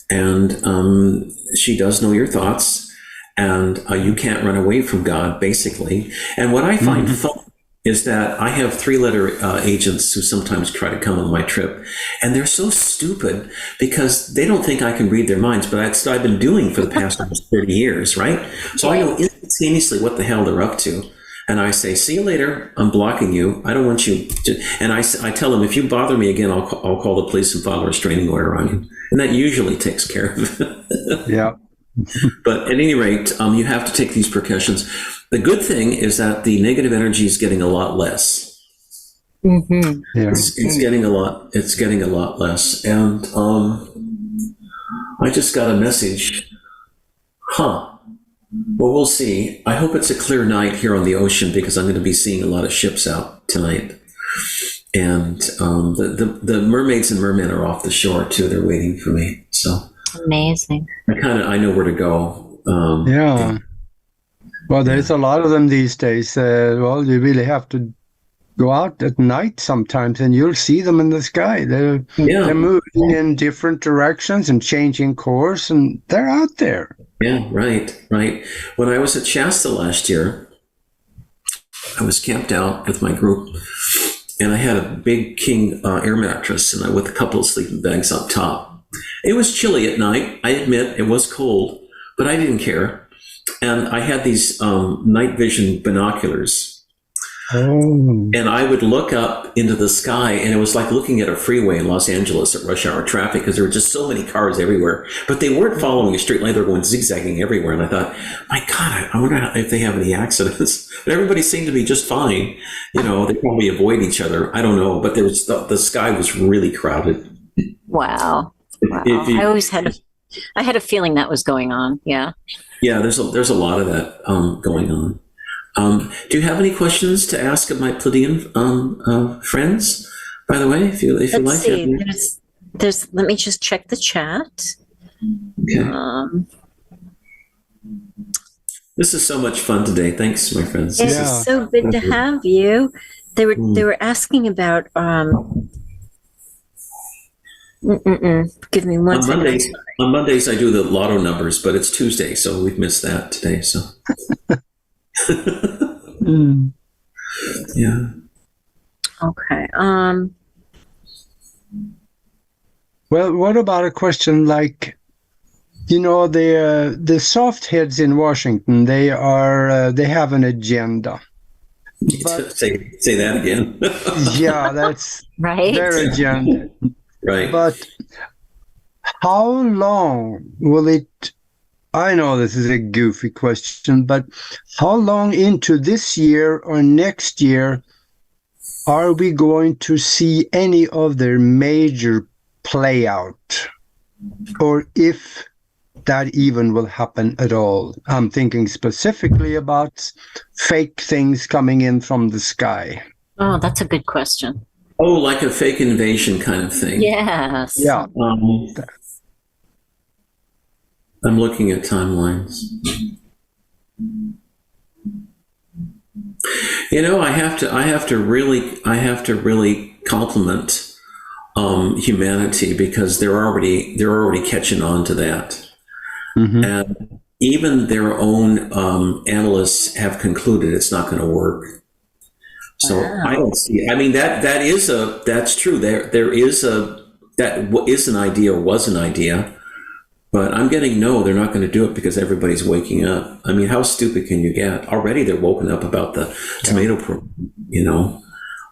[SPEAKER 3] and she does know your thoughts, and you can't run away from God, basically. And what I find fun is that I have 3-letter agents who sometimes try to come on my trip, and they're so stupid because they don't think I can read their minds, but that's what I've been doing for the past almost 30 years, right? So I know instantaneously what the hell they're up to. And I say, see you later, I'm blocking you, I don't want you to, and I tell them, if you bother me again, I'll call the police and file a restraining order on you. And that usually takes care of it.
[SPEAKER 2] Yeah.
[SPEAKER 3] But at any rate, you have to take these precautions. The good thing is that the negative energy is getting a lot less. It's getting a lot. It's getting a lot less. And I just got a message. Well, we'll see. I hope it's a clear night here on the ocean, because I'm going to be seeing a lot of ships out tonight. And the mermaids and mermen are off the shore too. They're waiting for me. So
[SPEAKER 1] amazing.
[SPEAKER 3] I know where to go.
[SPEAKER 2] Well, there's a lot of them these days. You really have to go out at night sometimes, and you'll see them in the sky. They're moving in different directions and changing course, and they're out there.
[SPEAKER 3] Yeah, right. When I was at Shasta last year, I was camped out with my group, and I had a big king air mattress, and with a couple of sleeping bags up top. It was chilly at night. I admit it was cold, but I didn't care. And I had these night vision binoculars,
[SPEAKER 2] Oh.
[SPEAKER 3] And I would look up into the sky, and it was like looking at a freeway in Los Angeles at rush hour traffic, because there were just so many cars everywhere. But they weren't following a straight line; they were going zigzagging everywhere. And I thought, my God, I wonder if they have any accidents. But everybody seemed to be just fine. They probably avoid each other. I don't know, but there was the sky was really crowded.
[SPEAKER 1] Wow. I had a feeling that was going on. Yeah.
[SPEAKER 3] Yeah, there's a lot of that going on. Do you have any questions to ask of my Pleiadian friends? By the way, if you
[SPEAKER 1] Let's
[SPEAKER 3] like.
[SPEAKER 1] See. There's. Let me just check the chat.
[SPEAKER 3] Okay. This is so much fun today. Thanks, my friends.
[SPEAKER 1] This is so good to have you. They were asking about. Give me one second.
[SPEAKER 3] On Mondays, I do the lotto numbers, but it's Tuesday, so we've missed that today. So. Yeah.
[SPEAKER 1] Okay.
[SPEAKER 2] Well, what about a question like, the soft heads in Washington? They have an agenda.
[SPEAKER 3] But, say that again.
[SPEAKER 2] Yeah, that's
[SPEAKER 1] right.
[SPEAKER 2] Their agenda.
[SPEAKER 3] Right.
[SPEAKER 2] But how long will it? I know this is a goofy question, but how long into this year or next year are we going to see any of their major play out? Or if that even will happen at all? I'm thinking specifically about fake things coming in from the sky.
[SPEAKER 1] Oh, that's a good question.
[SPEAKER 3] Oh, like a fake invasion kind of thing.
[SPEAKER 1] Yes.
[SPEAKER 2] Yeah.
[SPEAKER 3] I'm looking at timelines. I have to really compliment humanity, because they're already catching on to that. Mm-hmm. And even their own analysts have concluded it's not going to work. So I don't see. I mean, that's true. There is an idea, or was an idea, but I'm getting no. They're not going to do it because everybody's waking up. I mean, how stupid can you get? Already they're woken up about the tomato program.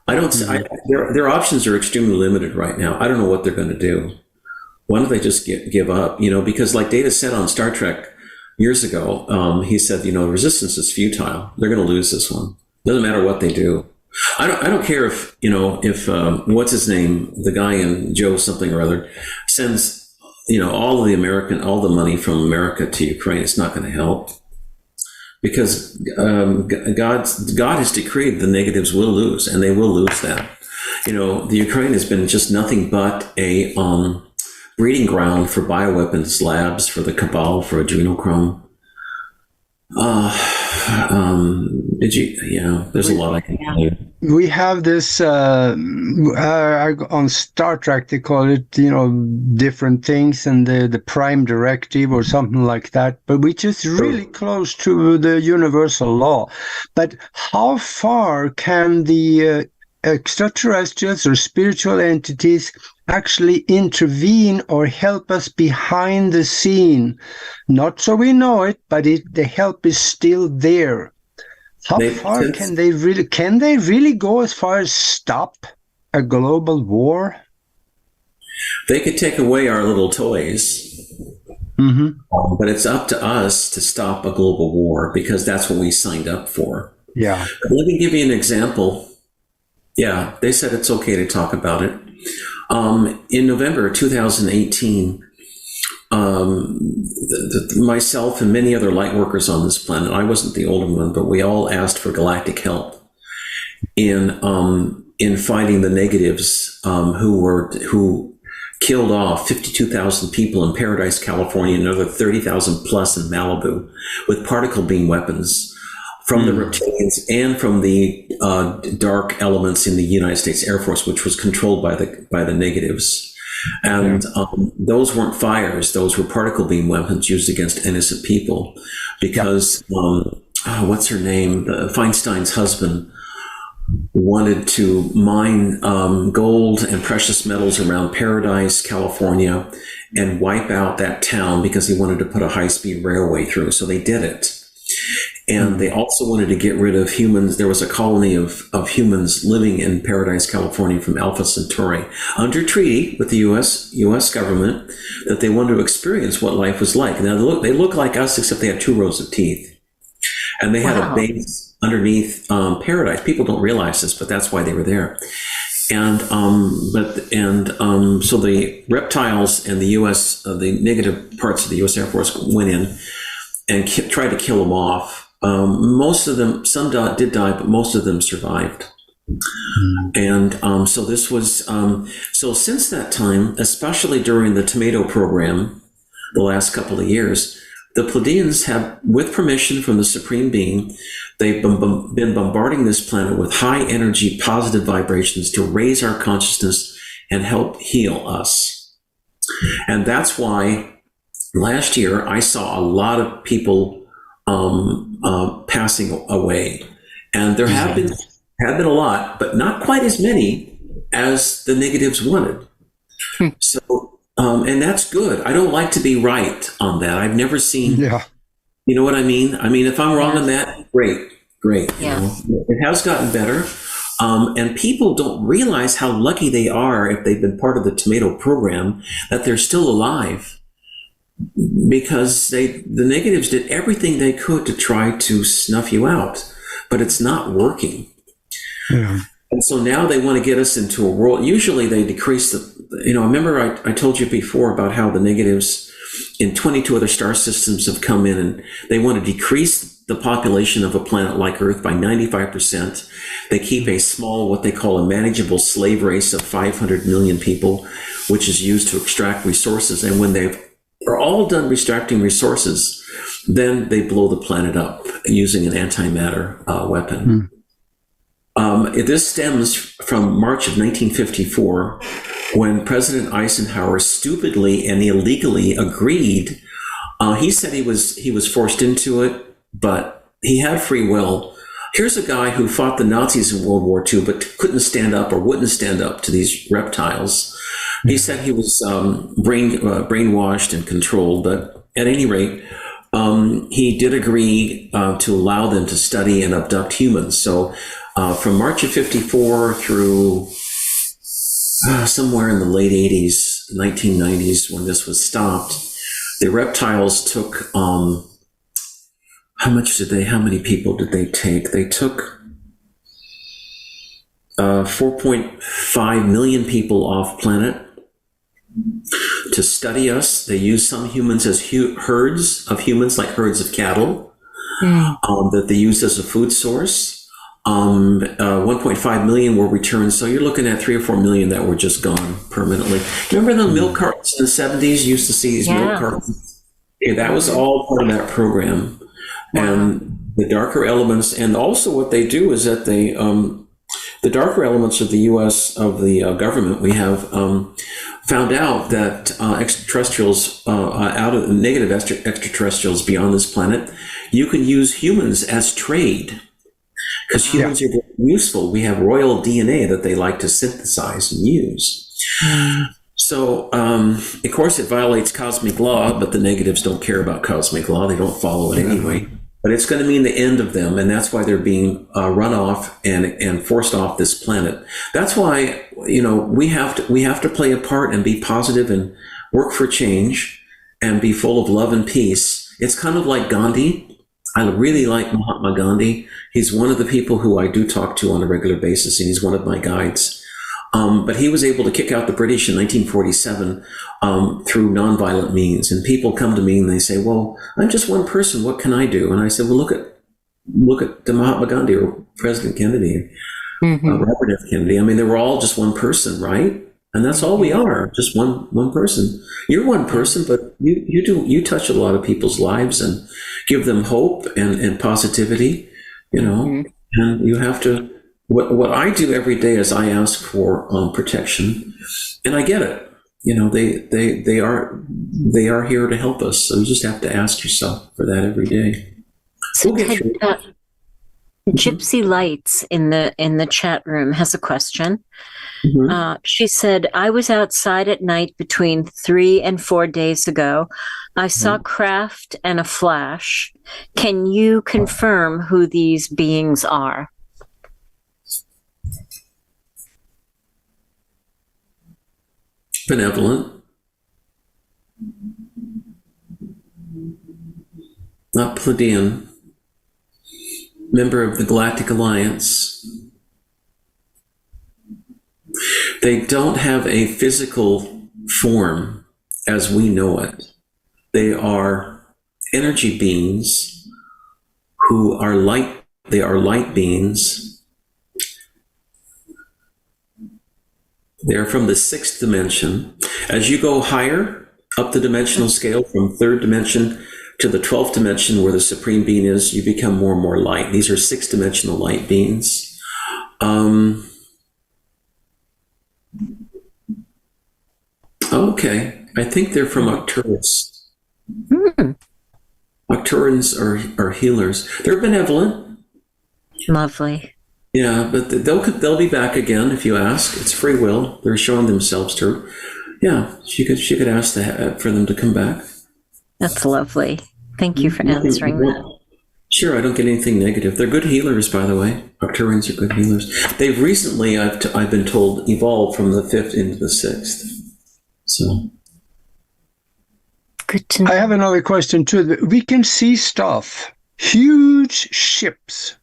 [SPEAKER 3] I don't. Mm-hmm. Their options are extremely limited right now. I don't know what they're going to do. Why don't they just give up? Because like Data said on Star Trek years ago, he said, resistance is futile. They're going to lose this one. Doesn't matter what they do. I don't care if what's his name, the guy in Joe something or other, sends all the money from America to Ukraine. It's not going to help, because God has decreed the negatives will lose, and they will lose that. The Ukraine has been just nothing but a breeding ground for bioweapons labs, for the cabal, for adrenochrome. There's a lot I can tell you.
[SPEAKER 2] We have this on Star Trek, they call it, different things, and the Prime Directive or something like that, but which is really close to the universal law. But how far can the extraterrestrials or spiritual entities actually intervene or help us behind the scene? Not so we know it, but the help is still there. How far can they really go as far as stop a global war?
[SPEAKER 3] They could take away our little toys, but it's up to us to stop a global war, because that's what we signed up for.
[SPEAKER 2] Yeah.
[SPEAKER 3] But let me give you an example. Yeah, they said it's okay to talk about it. In November 2018, myself and many other light workers on this planet, I wasn't the only one, but we all asked for galactic help in fighting the negatives who killed off 52,000 people in Paradise, California, and another 30,000 plus in Malibu with particle beam weapons from the reptilians and from the dark elements in the United States Air Force, which was controlled by the negatives. And those weren't fires; those were particle beam weapons used against innocent people. Because what's her name? Feinstein's husband wanted to mine gold and precious metals around Paradise, California, and wipe out that town because he wanted to put a high-speed railway through. So they did it. And they also wanted to get rid of humans. There was a colony of humans living in Paradise, California from Alpha Centauri under treaty with the U.S. government that they wanted to experience what life was like. Now, they look like us, except they had 2 rows of teeth. And they had a base underneath Paradise. People don't realize this, but that's why they were there. And so the reptiles and the U.S., the negative parts of the U.S. Air Force went in and tried to kill them off. Most of them, some did die, but most of them survived. And so this was, so since that time, especially during the tomato program, the last couple of years, the Pleiadians have, with permission from the Supreme Being, they've been bombarding this planet with high energy, positive vibrations to raise our consciousness and help heal us. And that's why last year I saw a lot of people passing away, and there have been a lot, but not quite as many as the negatives wanted. So, and that's good. I don't like to be right on that. I've never seen. You know what I mean? I mean, if I'm wrong on that, great.
[SPEAKER 1] Yeah.
[SPEAKER 3] You know? It has gotten better, and people don't realize how lucky they are if they've been part of the tomato program that they're still alive. Because the negatives did everything they could to try to snuff you out, but it's not working.
[SPEAKER 2] Yeah.
[SPEAKER 3] And so now they want to get us into a world. Usually they decrease remember I told you before about how the negatives in 22 other star systems have come in, and they want to decrease the population of a planet like Earth by 95%. They keep a small, what they call a manageable slave race of 500 million people, which is used to extract resources. And when are all done extracting resources, then they blow the planet up using an antimatter weapon. This stems from March of 1954, when President Eisenhower stupidly and illegally agreed. He said he was forced into it, but he had free will. Here's a guy who fought the Nazis in World War II, but couldn't stand up or wouldn't stand up to these reptiles. He said he was brainwashed and controlled, but at any rate, he did agree to allow them to study and abduct humans. So from March of 54 through somewhere in the late 80s, 1990s, when this was stopped, the reptiles took, how many people did they take? They took 4.5 million people off planet to study us. They used some humans as herds of humans, like herds of cattle, that they used as a food source. 1.5 million were returned. So you're looking at 3 or 4 million that were just gone permanently. Remember the milk cartons in the 70s? You used to see these milk cartons. Yeah, that was all part of that program. And the darker elements, and also what they do is that they, the darker elements of the U.S., of the government, we have found out that extraterrestrials, out of negative extraterrestrials beyond this planet, you can use humans as trade. Because humans are very useful. We have royal DNA that they like to synthesize and use. So, of course, it violates cosmic law, but the negatives don't care about cosmic law. They don't follow it anyway. But it's going to mean the end of them, and that's why they're being run off and forced off this planet. That's why, we have to play a part and be positive and work for change and be full of love and peace. It's kind of like Gandhi. I really like Mahatma Gandhi. He's one of the people who I do talk to on a regular basis, and he's one of my guides. But he was able to kick out the British in 1947 through nonviolent means. And people come to me and they say, "Well, I'm just one person. What can I do?" And I said, "Well, look at Mahatma Gandhi or President Kennedy, Robert F. Kennedy. I mean, they were all just one person, right? And that's all we are, just one person. You're one person, but you touch a lot of people's lives and give them hope and positivity, And you have to. What I do every day is I ask for protection, and I get it. They are here to help us. So you just have to ask yourself for that every day.
[SPEAKER 1] So
[SPEAKER 3] We'll get through.
[SPEAKER 1] Gypsy Lights in the chat room has a question. She said, I was outside at night between 3 and 4 days ago. I saw craft and a flash. Can you confirm who these beings are?
[SPEAKER 3] Benevolent. Not Pleiadian. Member of the Galactic Alliance. They don't have a physical form as we know it. They are energy beings who are light. They are light beings. They're from the 6th dimension. As you go higher up the dimensional scale, from 3rd dimension to the 12th dimension where the Supreme Being is, you become more and more light. These are 6th-dimensional light beings. Okay, I think they're from Arcturus. Arcturians are healers. They're benevolent.
[SPEAKER 1] Lovely.
[SPEAKER 3] Yeah, but they'll be back again if you ask. It's free will. They're showing themselves to her. Yeah, she could ask for them to come back.
[SPEAKER 1] That's lovely. Thank you for answering that.
[SPEAKER 3] Sure, I don't get anything negative. They're good healers, by the way. Arcturians are good healers. They've recently, I've been told, evolved from the 5th into the 6th. So,
[SPEAKER 1] good to know.
[SPEAKER 2] I have another question too. We can see stuff, huge ships,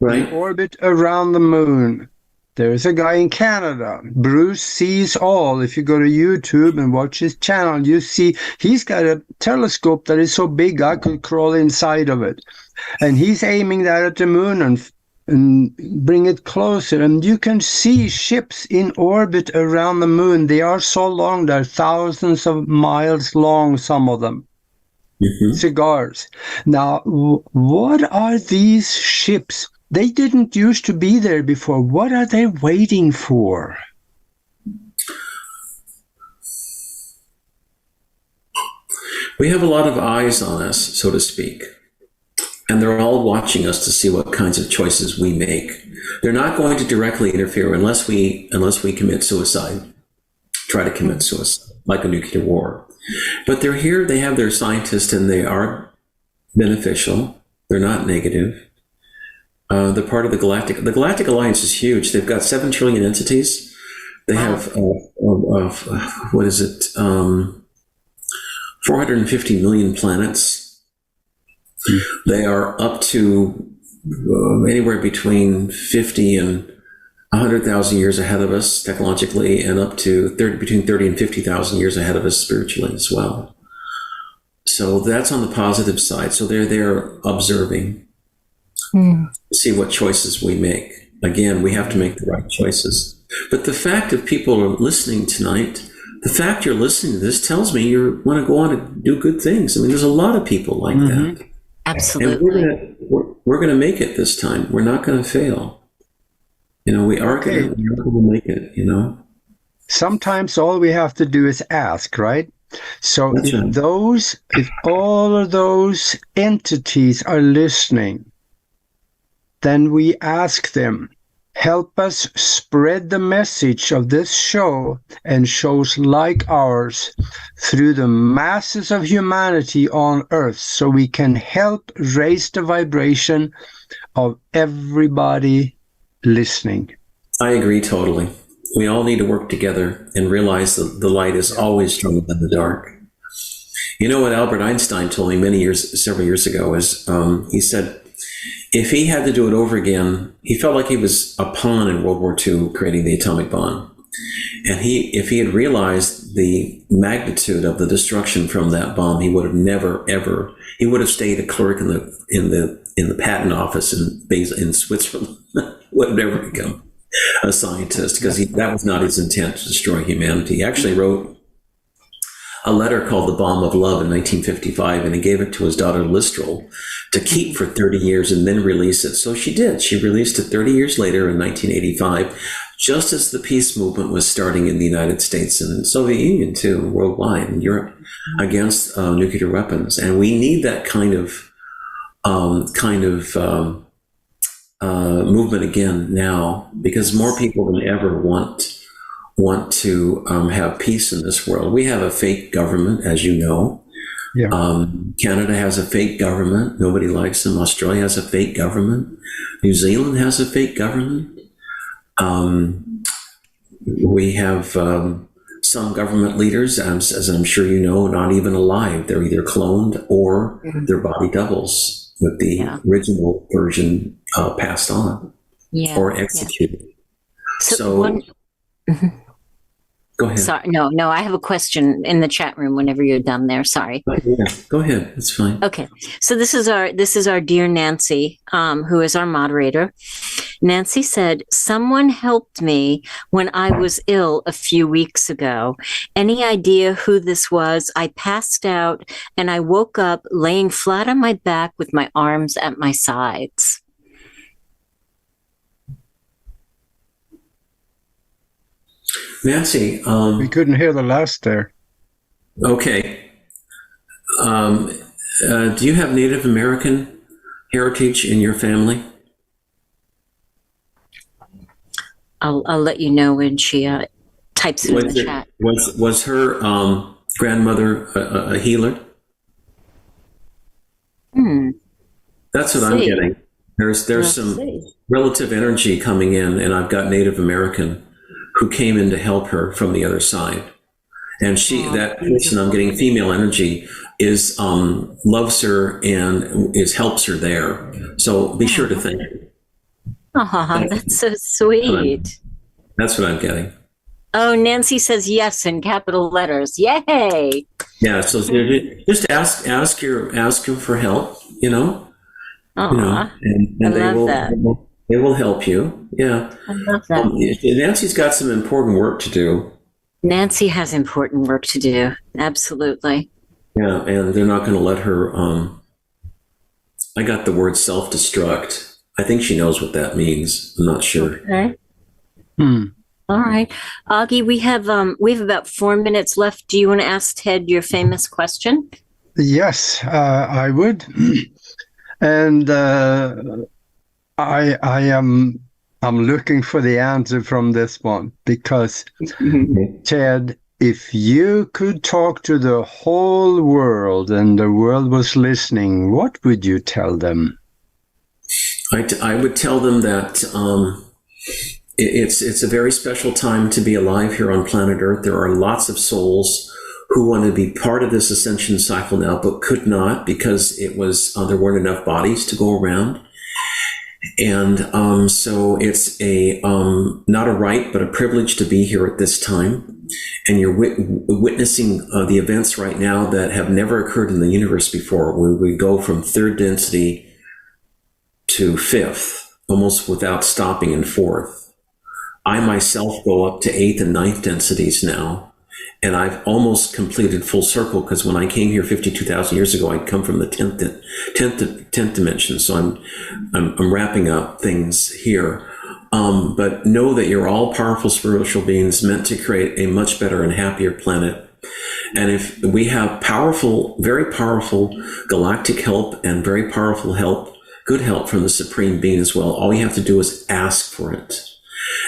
[SPEAKER 3] right,
[SPEAKER 2] in orbit around the moon. There's a guy in Canada, Bruce Sees All. If you go to YouTube and watch his channel, you see he's got a telescope that is so big I could crawl inside of it. And he's aiming that at the moon and bring it closer. And you can see ships in orbit around the moon. They are so long, they're thousands of miles long, some of them. Cigars. Now, what are these ships? They didn't used to be there before. What are they waiting for?
[SPEAKER 3] We have a lot of eyes on us, so to speak. And they're all watching us to see what kinds of choices we make. They're not going to directly interfere unless we commit suicide, try to commit suicide, like a nuclear war. But they're here, they have their scientists, and they are beneficial. They're not negative. They're part of the Galactic. The Galactic Alliance is huge. They've got 7 trillion entities. They have, 450 million planets. They are up to anywhere between 50 and 100,000 years ahead of us technologically, and up to between 30 and 50,000 years ahead of us spiritually as well. So that's on the positive side. So they're there observing. See what choices we make. Again, we have to make the right choices. But the fact that people are listening tonight, the fact you're listening to this tells me you want to go on and do good things. I mean, there's a lot of people like that.
[SPEAKER 1] Absolutely.
[SPEAKER 3] And we're going to make it this time. We're not going to fail. You know, we are going to make it, you know.
[SPEAKER 2] Sometimes all we have to do is ask, right? So if all of those entities are listening, then we ask them, help us spread the message of this show and shows like ours through the masses of humanity on Earth, so we can help raise the vibration of everybody listening.
[SPEAKER 3] I agree totally. We all need to work together and realize that the light is always stronger than the dark. You know what Albert Einstein told me several years ago is, he said, if he had to do it over again, he felt like he was a pawn in World War II creating the atomic bomb. And if he had realized the magnitude of the destruction from that bomb, he would have never, ever, he would have stayed a clerk in the patent office in Switzerland. Would have never become a scientist, because that was not his intent, to destroy humanity. He actually wrote a letter called The Bomb of Love in 1955, and he gave it to his daughter Listral to keep for 30 years and then release it. So she did. She released it 30 years later in 1985, just as the peace movement was starting in the United States and Soviet Union too, worldwide, and Europe, against nuclear weapons. And we need that kind of movement again now, because more people than ever want to have peace in this world. We have a fake government, as you know.
[SPEAKER 2] Yeah.
[SPEAKER 3] Canada has a fake government. Nobody likes them. Australia has a fake government. New Zealand has a fake government. We have some government leaders, as I'm sure you know, not even alive. They're either cloned or their body doubles with the original version passed on or executed. So go ahead.
[SPEAKER 1] Sorry, no, I have a question in the chat room whenever you're done there. Sorry.
[SPEAKER 3] Yeah, go ahead. It's fine.
[SPEAKER 1] Okay. So this is our dear Nancy, who is our moderator. Nancy said, someone helped me when I was ill a few weeks ago. Any idea who this was? I passed out and I woke up laying flat on my back with my arms at my sides.
[SPEAKER 3] Nancy,
[SPEAKER 2] we couldn't hear the last there.
[SPEAKER 3] Okay. Do you have Native American heritage in your family?
[SPEAKER 1] I'll let you know when she types it in the chat.
[SPEAKER 3] Was her grandmother a healer? That's what I'm getting. There's some relative energy coming in, and I've got Native American who came in to help her from the other side. And that person, I'm getting female energy, is loves her and helps her there. So be sure to thank her.
[SPEAKER 1] Oh, that's so sweet.
[SPEAKER 3] That's what I'm getting.
[SPEAKER 1] Oh, Nancy says yes in capital letters. Yay!
[SPEAKER 3] Yeah, so just ask her for help. And they will help you. Yeah,
[SPEAKER 1] I love that.
[SPEAKER 3] Nancy's got some important work to do.
[SPEAKER 1] Nancy has important work to do. Absolutely.
[SPEAKER 3] Yeah, and they're not going to let her. I got the word self-destruct. I think she knows what that means. I'm not sure.
[SPEAKER 1] Okay. All right, Augie, we have about 4 minutes left. Do you want to ask Ted your famous question?
[SPEAKER 2] Yes, I would. And I'm looking for the answer from this one because, Ted, if you could talk to the whole world and the world was listening, what would you tell them?
[SPEAKER 3] I would tell them that it's a very special time to be alive here on planet Earth. There are lots of souls who want to be part of this ascension cycle now, but could not because it was there weren't enough bodies to go around. And so it's not a right, but a privilege to be here at this time. And you're witnessing the events right now that have never occurred in the universe before, where we go from third density to fifth, almost without stopping, in fourth. I myself go up to eighth and ninth densities now. And I've almost completed full circle because when I came here 52,000 years ago, I'd come from the 10th dimension. So I'm wrapping up things here. But know that you're all powerful spiritual beings meant to create a much better and happier planet. And if we have very powerful galactic help and very powerful help, good help from the Supreme Being as well, all you have to do is ask for it.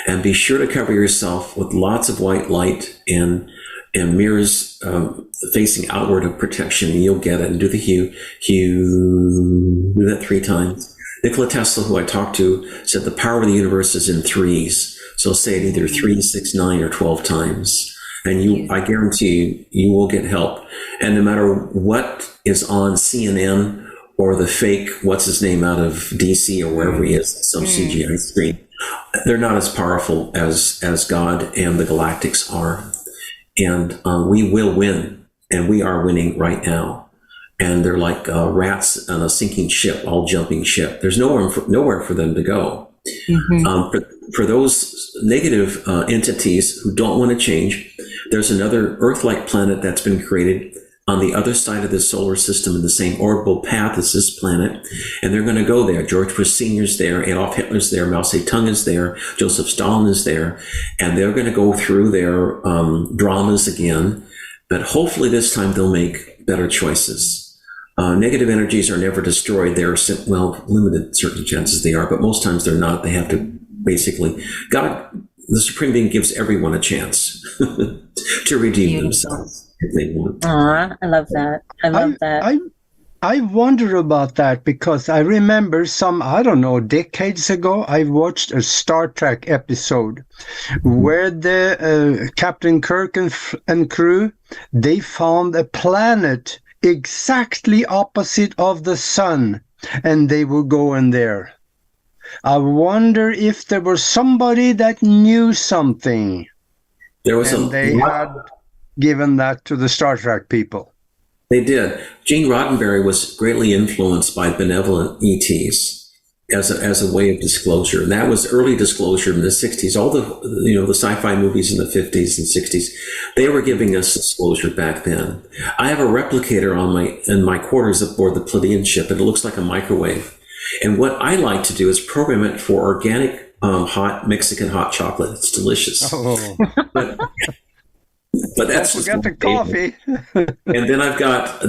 [SPEAKER 3] And be sure to cover yourself with lots of white light and mirrors facing outward of protection, and you'll get it. And do the hue, do that 3 times. Nikola Tesla, who I talked to, said the power of the universe is in 3s. So say it either 3, 6, 9, or 12 times. And I guarantee you will get help. And no matter what is on CNN or the fake, what's his name out of DC or wherever he is, some CGI screen, they're not as powerful as God and the galactics are. And we will win, and we are winning right now. And they're like rats on a sinking ship, all jumping ship. There's nowhere for them to go. For those negative entities who don't want to change, there's another Earth-like planet that's been created on the other side of the solar system in the same orbital path as this planet, and they're going to go there. George Bush Sr.'s there, Adolf Hitler's there, Mao Zedong is there, Joseph Stalin is there, and they're going to go through their dramas again, but hopefully this time they'll make better choices. Negative energies are never destroyed. They're, limited circumstances they are, but most times they're not. They have to basically, God, the Supreme Being gives everyone a chance to redeem themselves if they want.
[SPEAKER 1] I love that. I love that.
[SPEAKER 2] I wonder about that because I remember I don't know, decades ago, I watched a Star Trek episode where the Captain Kirk and crew, they found a planet exactly opposite of the sun, and they were going there. I wonder if there was somebody that knew something. They had given that to the Star Trek people.
[SPEAKER 3] They did. Gene Roddenberry was greatly influenced by benevolent ETs as a way of disclosure. And that was early disclosure in the 60s. All the sci-fi movies in the 50s and 60s, they were giving us disclosure back then. I have a replicator in my quarters aboard the Pleiadian ship, and it looks like a microwave. And what I like to do is program it for organic hot Mexican hot chocolate. It's delicious.
[SPEAKER 2] Oh.
[SPEAKER 3] But that's
[SPEAKER 2] just the coffee.
[SPEAKER 3] And then I've got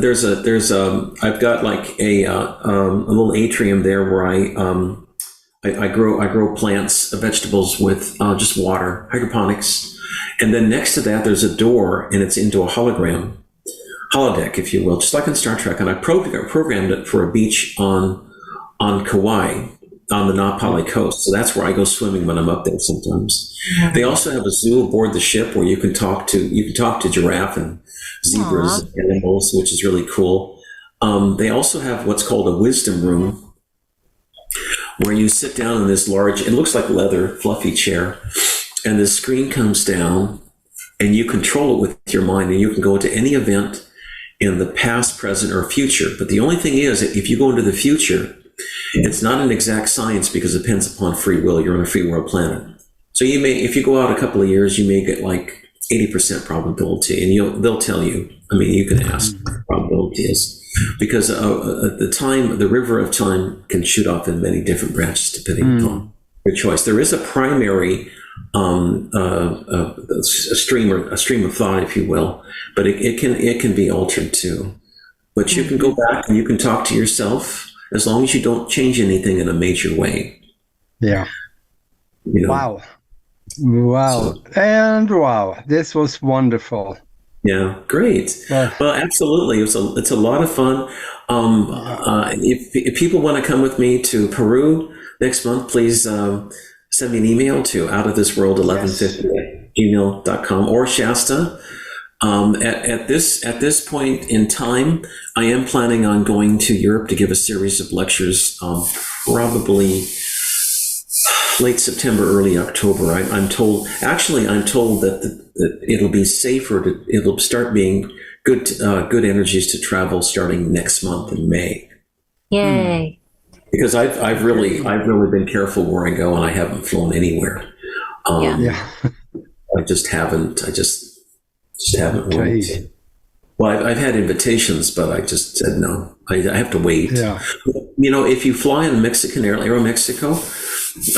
[SPEAKER 3] I've got like a little atrium there where I grow plants, vegetables with just water, hydroponics. And then next to that there's a door, and it's into a holodeck, if you will, just like in Star Trek. And I programmed it for a beach on Kauai, on the Napali coast. So that's where I go swimming when I'm up there sometimes. Mm-hmm. They also have a zoo aboard the ship where you can talk to giraffe and zebras and animals, which is really cool. They also have what's called a wisdom room, where you sit down in this large, it looks like leather, fluffy chair, and the screen comes down and you control it with your mind, and you can go to any event in the past, present, or future. But the only thing is, if you go into the future, it's not an exact science because it depends upon free will. You're on a free will planet. So if you go out a couple of years, you may get like 80% probability, and they'll tell you. I mean, you can ask what the probability is, because the river of time can shoot off in many different branches depending upon your choice. There is a primary a stream of thought, if you will, but it can be altered too. But you can go back and you can talk to yourself, as long as you don't change anything in a major way.
[SPEAKER 2] Yeah. Wow. Wow. This was wonderful.
[SPEAKER 3] Yeah, great. Well, absolutely. It's a lot of fun. If people want to come with me to Peru next month, please send me an email to outofthisworld1150@gmail.com or Shasta. At this point in time, I am planning on going to Europe to give a series of lectures, probably late September, early October. I'm told that it'll be safer. It'll start being good energies to travel starting next month in May.
[SPEAKER 1] Yay!
[SPEAKER 3] Because I've really been careful where I go, and I haven't flown anywhere. I just haven't. I just haven't went. Well, I've had invitations, but I just said no. I have to wait. Yeah. If you fly in Mexican Aeromexico,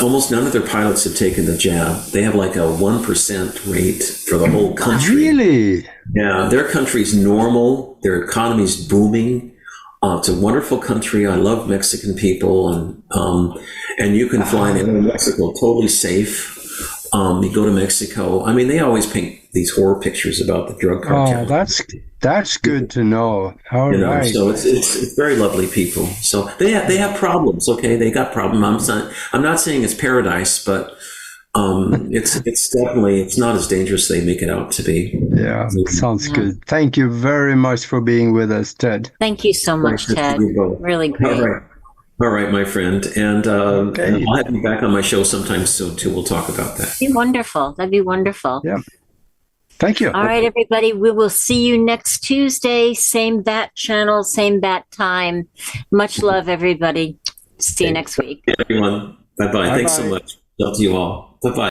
[SPEAKER 3] almost none of their pilots have taken the jab. They have like a 1% rate for the whole country.
[SPEAKER 2] Really?
[SPEAKER 3] Yeah, their country's normal. Their economy's booming. It's a wonderful country. I love Mexican people, and you can fly in Aeromexico totally safe. You go to Mexico. I mean, they always paint these horror pictures about the drug cartel.
[SPEAKER 2] Oh, that's good to know. All right.
[SPEAKER 3] So it's very lovely people. So they have problems. Okay, they got problems. I'm not saying it's paradise, but it's definitely, it's not as dangerous as they make it out to be.
[SPEAKER 2] Yeah, sounds good. Thank you very much for being with us, Ted.
[SPEAKER 1] Thank you so much, Ted. Really great.
[SPEAKER 3] All right, my friend. And I'll have you back on my show sometime soon, too. We'll talk about that.
[SPEAKER 1] That'd be wonderful. That'd be wonderful.
[SPEAKER 2] Yeah. Thank you.
[SPEAKER 1] All right, everybody. We will see you next Tuesday. Same bat channel, same bat time. Much love, everybody. See you next week.
[SPEAKER 3] Everyone. Bye-bye. Thanks so much. Love to you all. Bye-bye.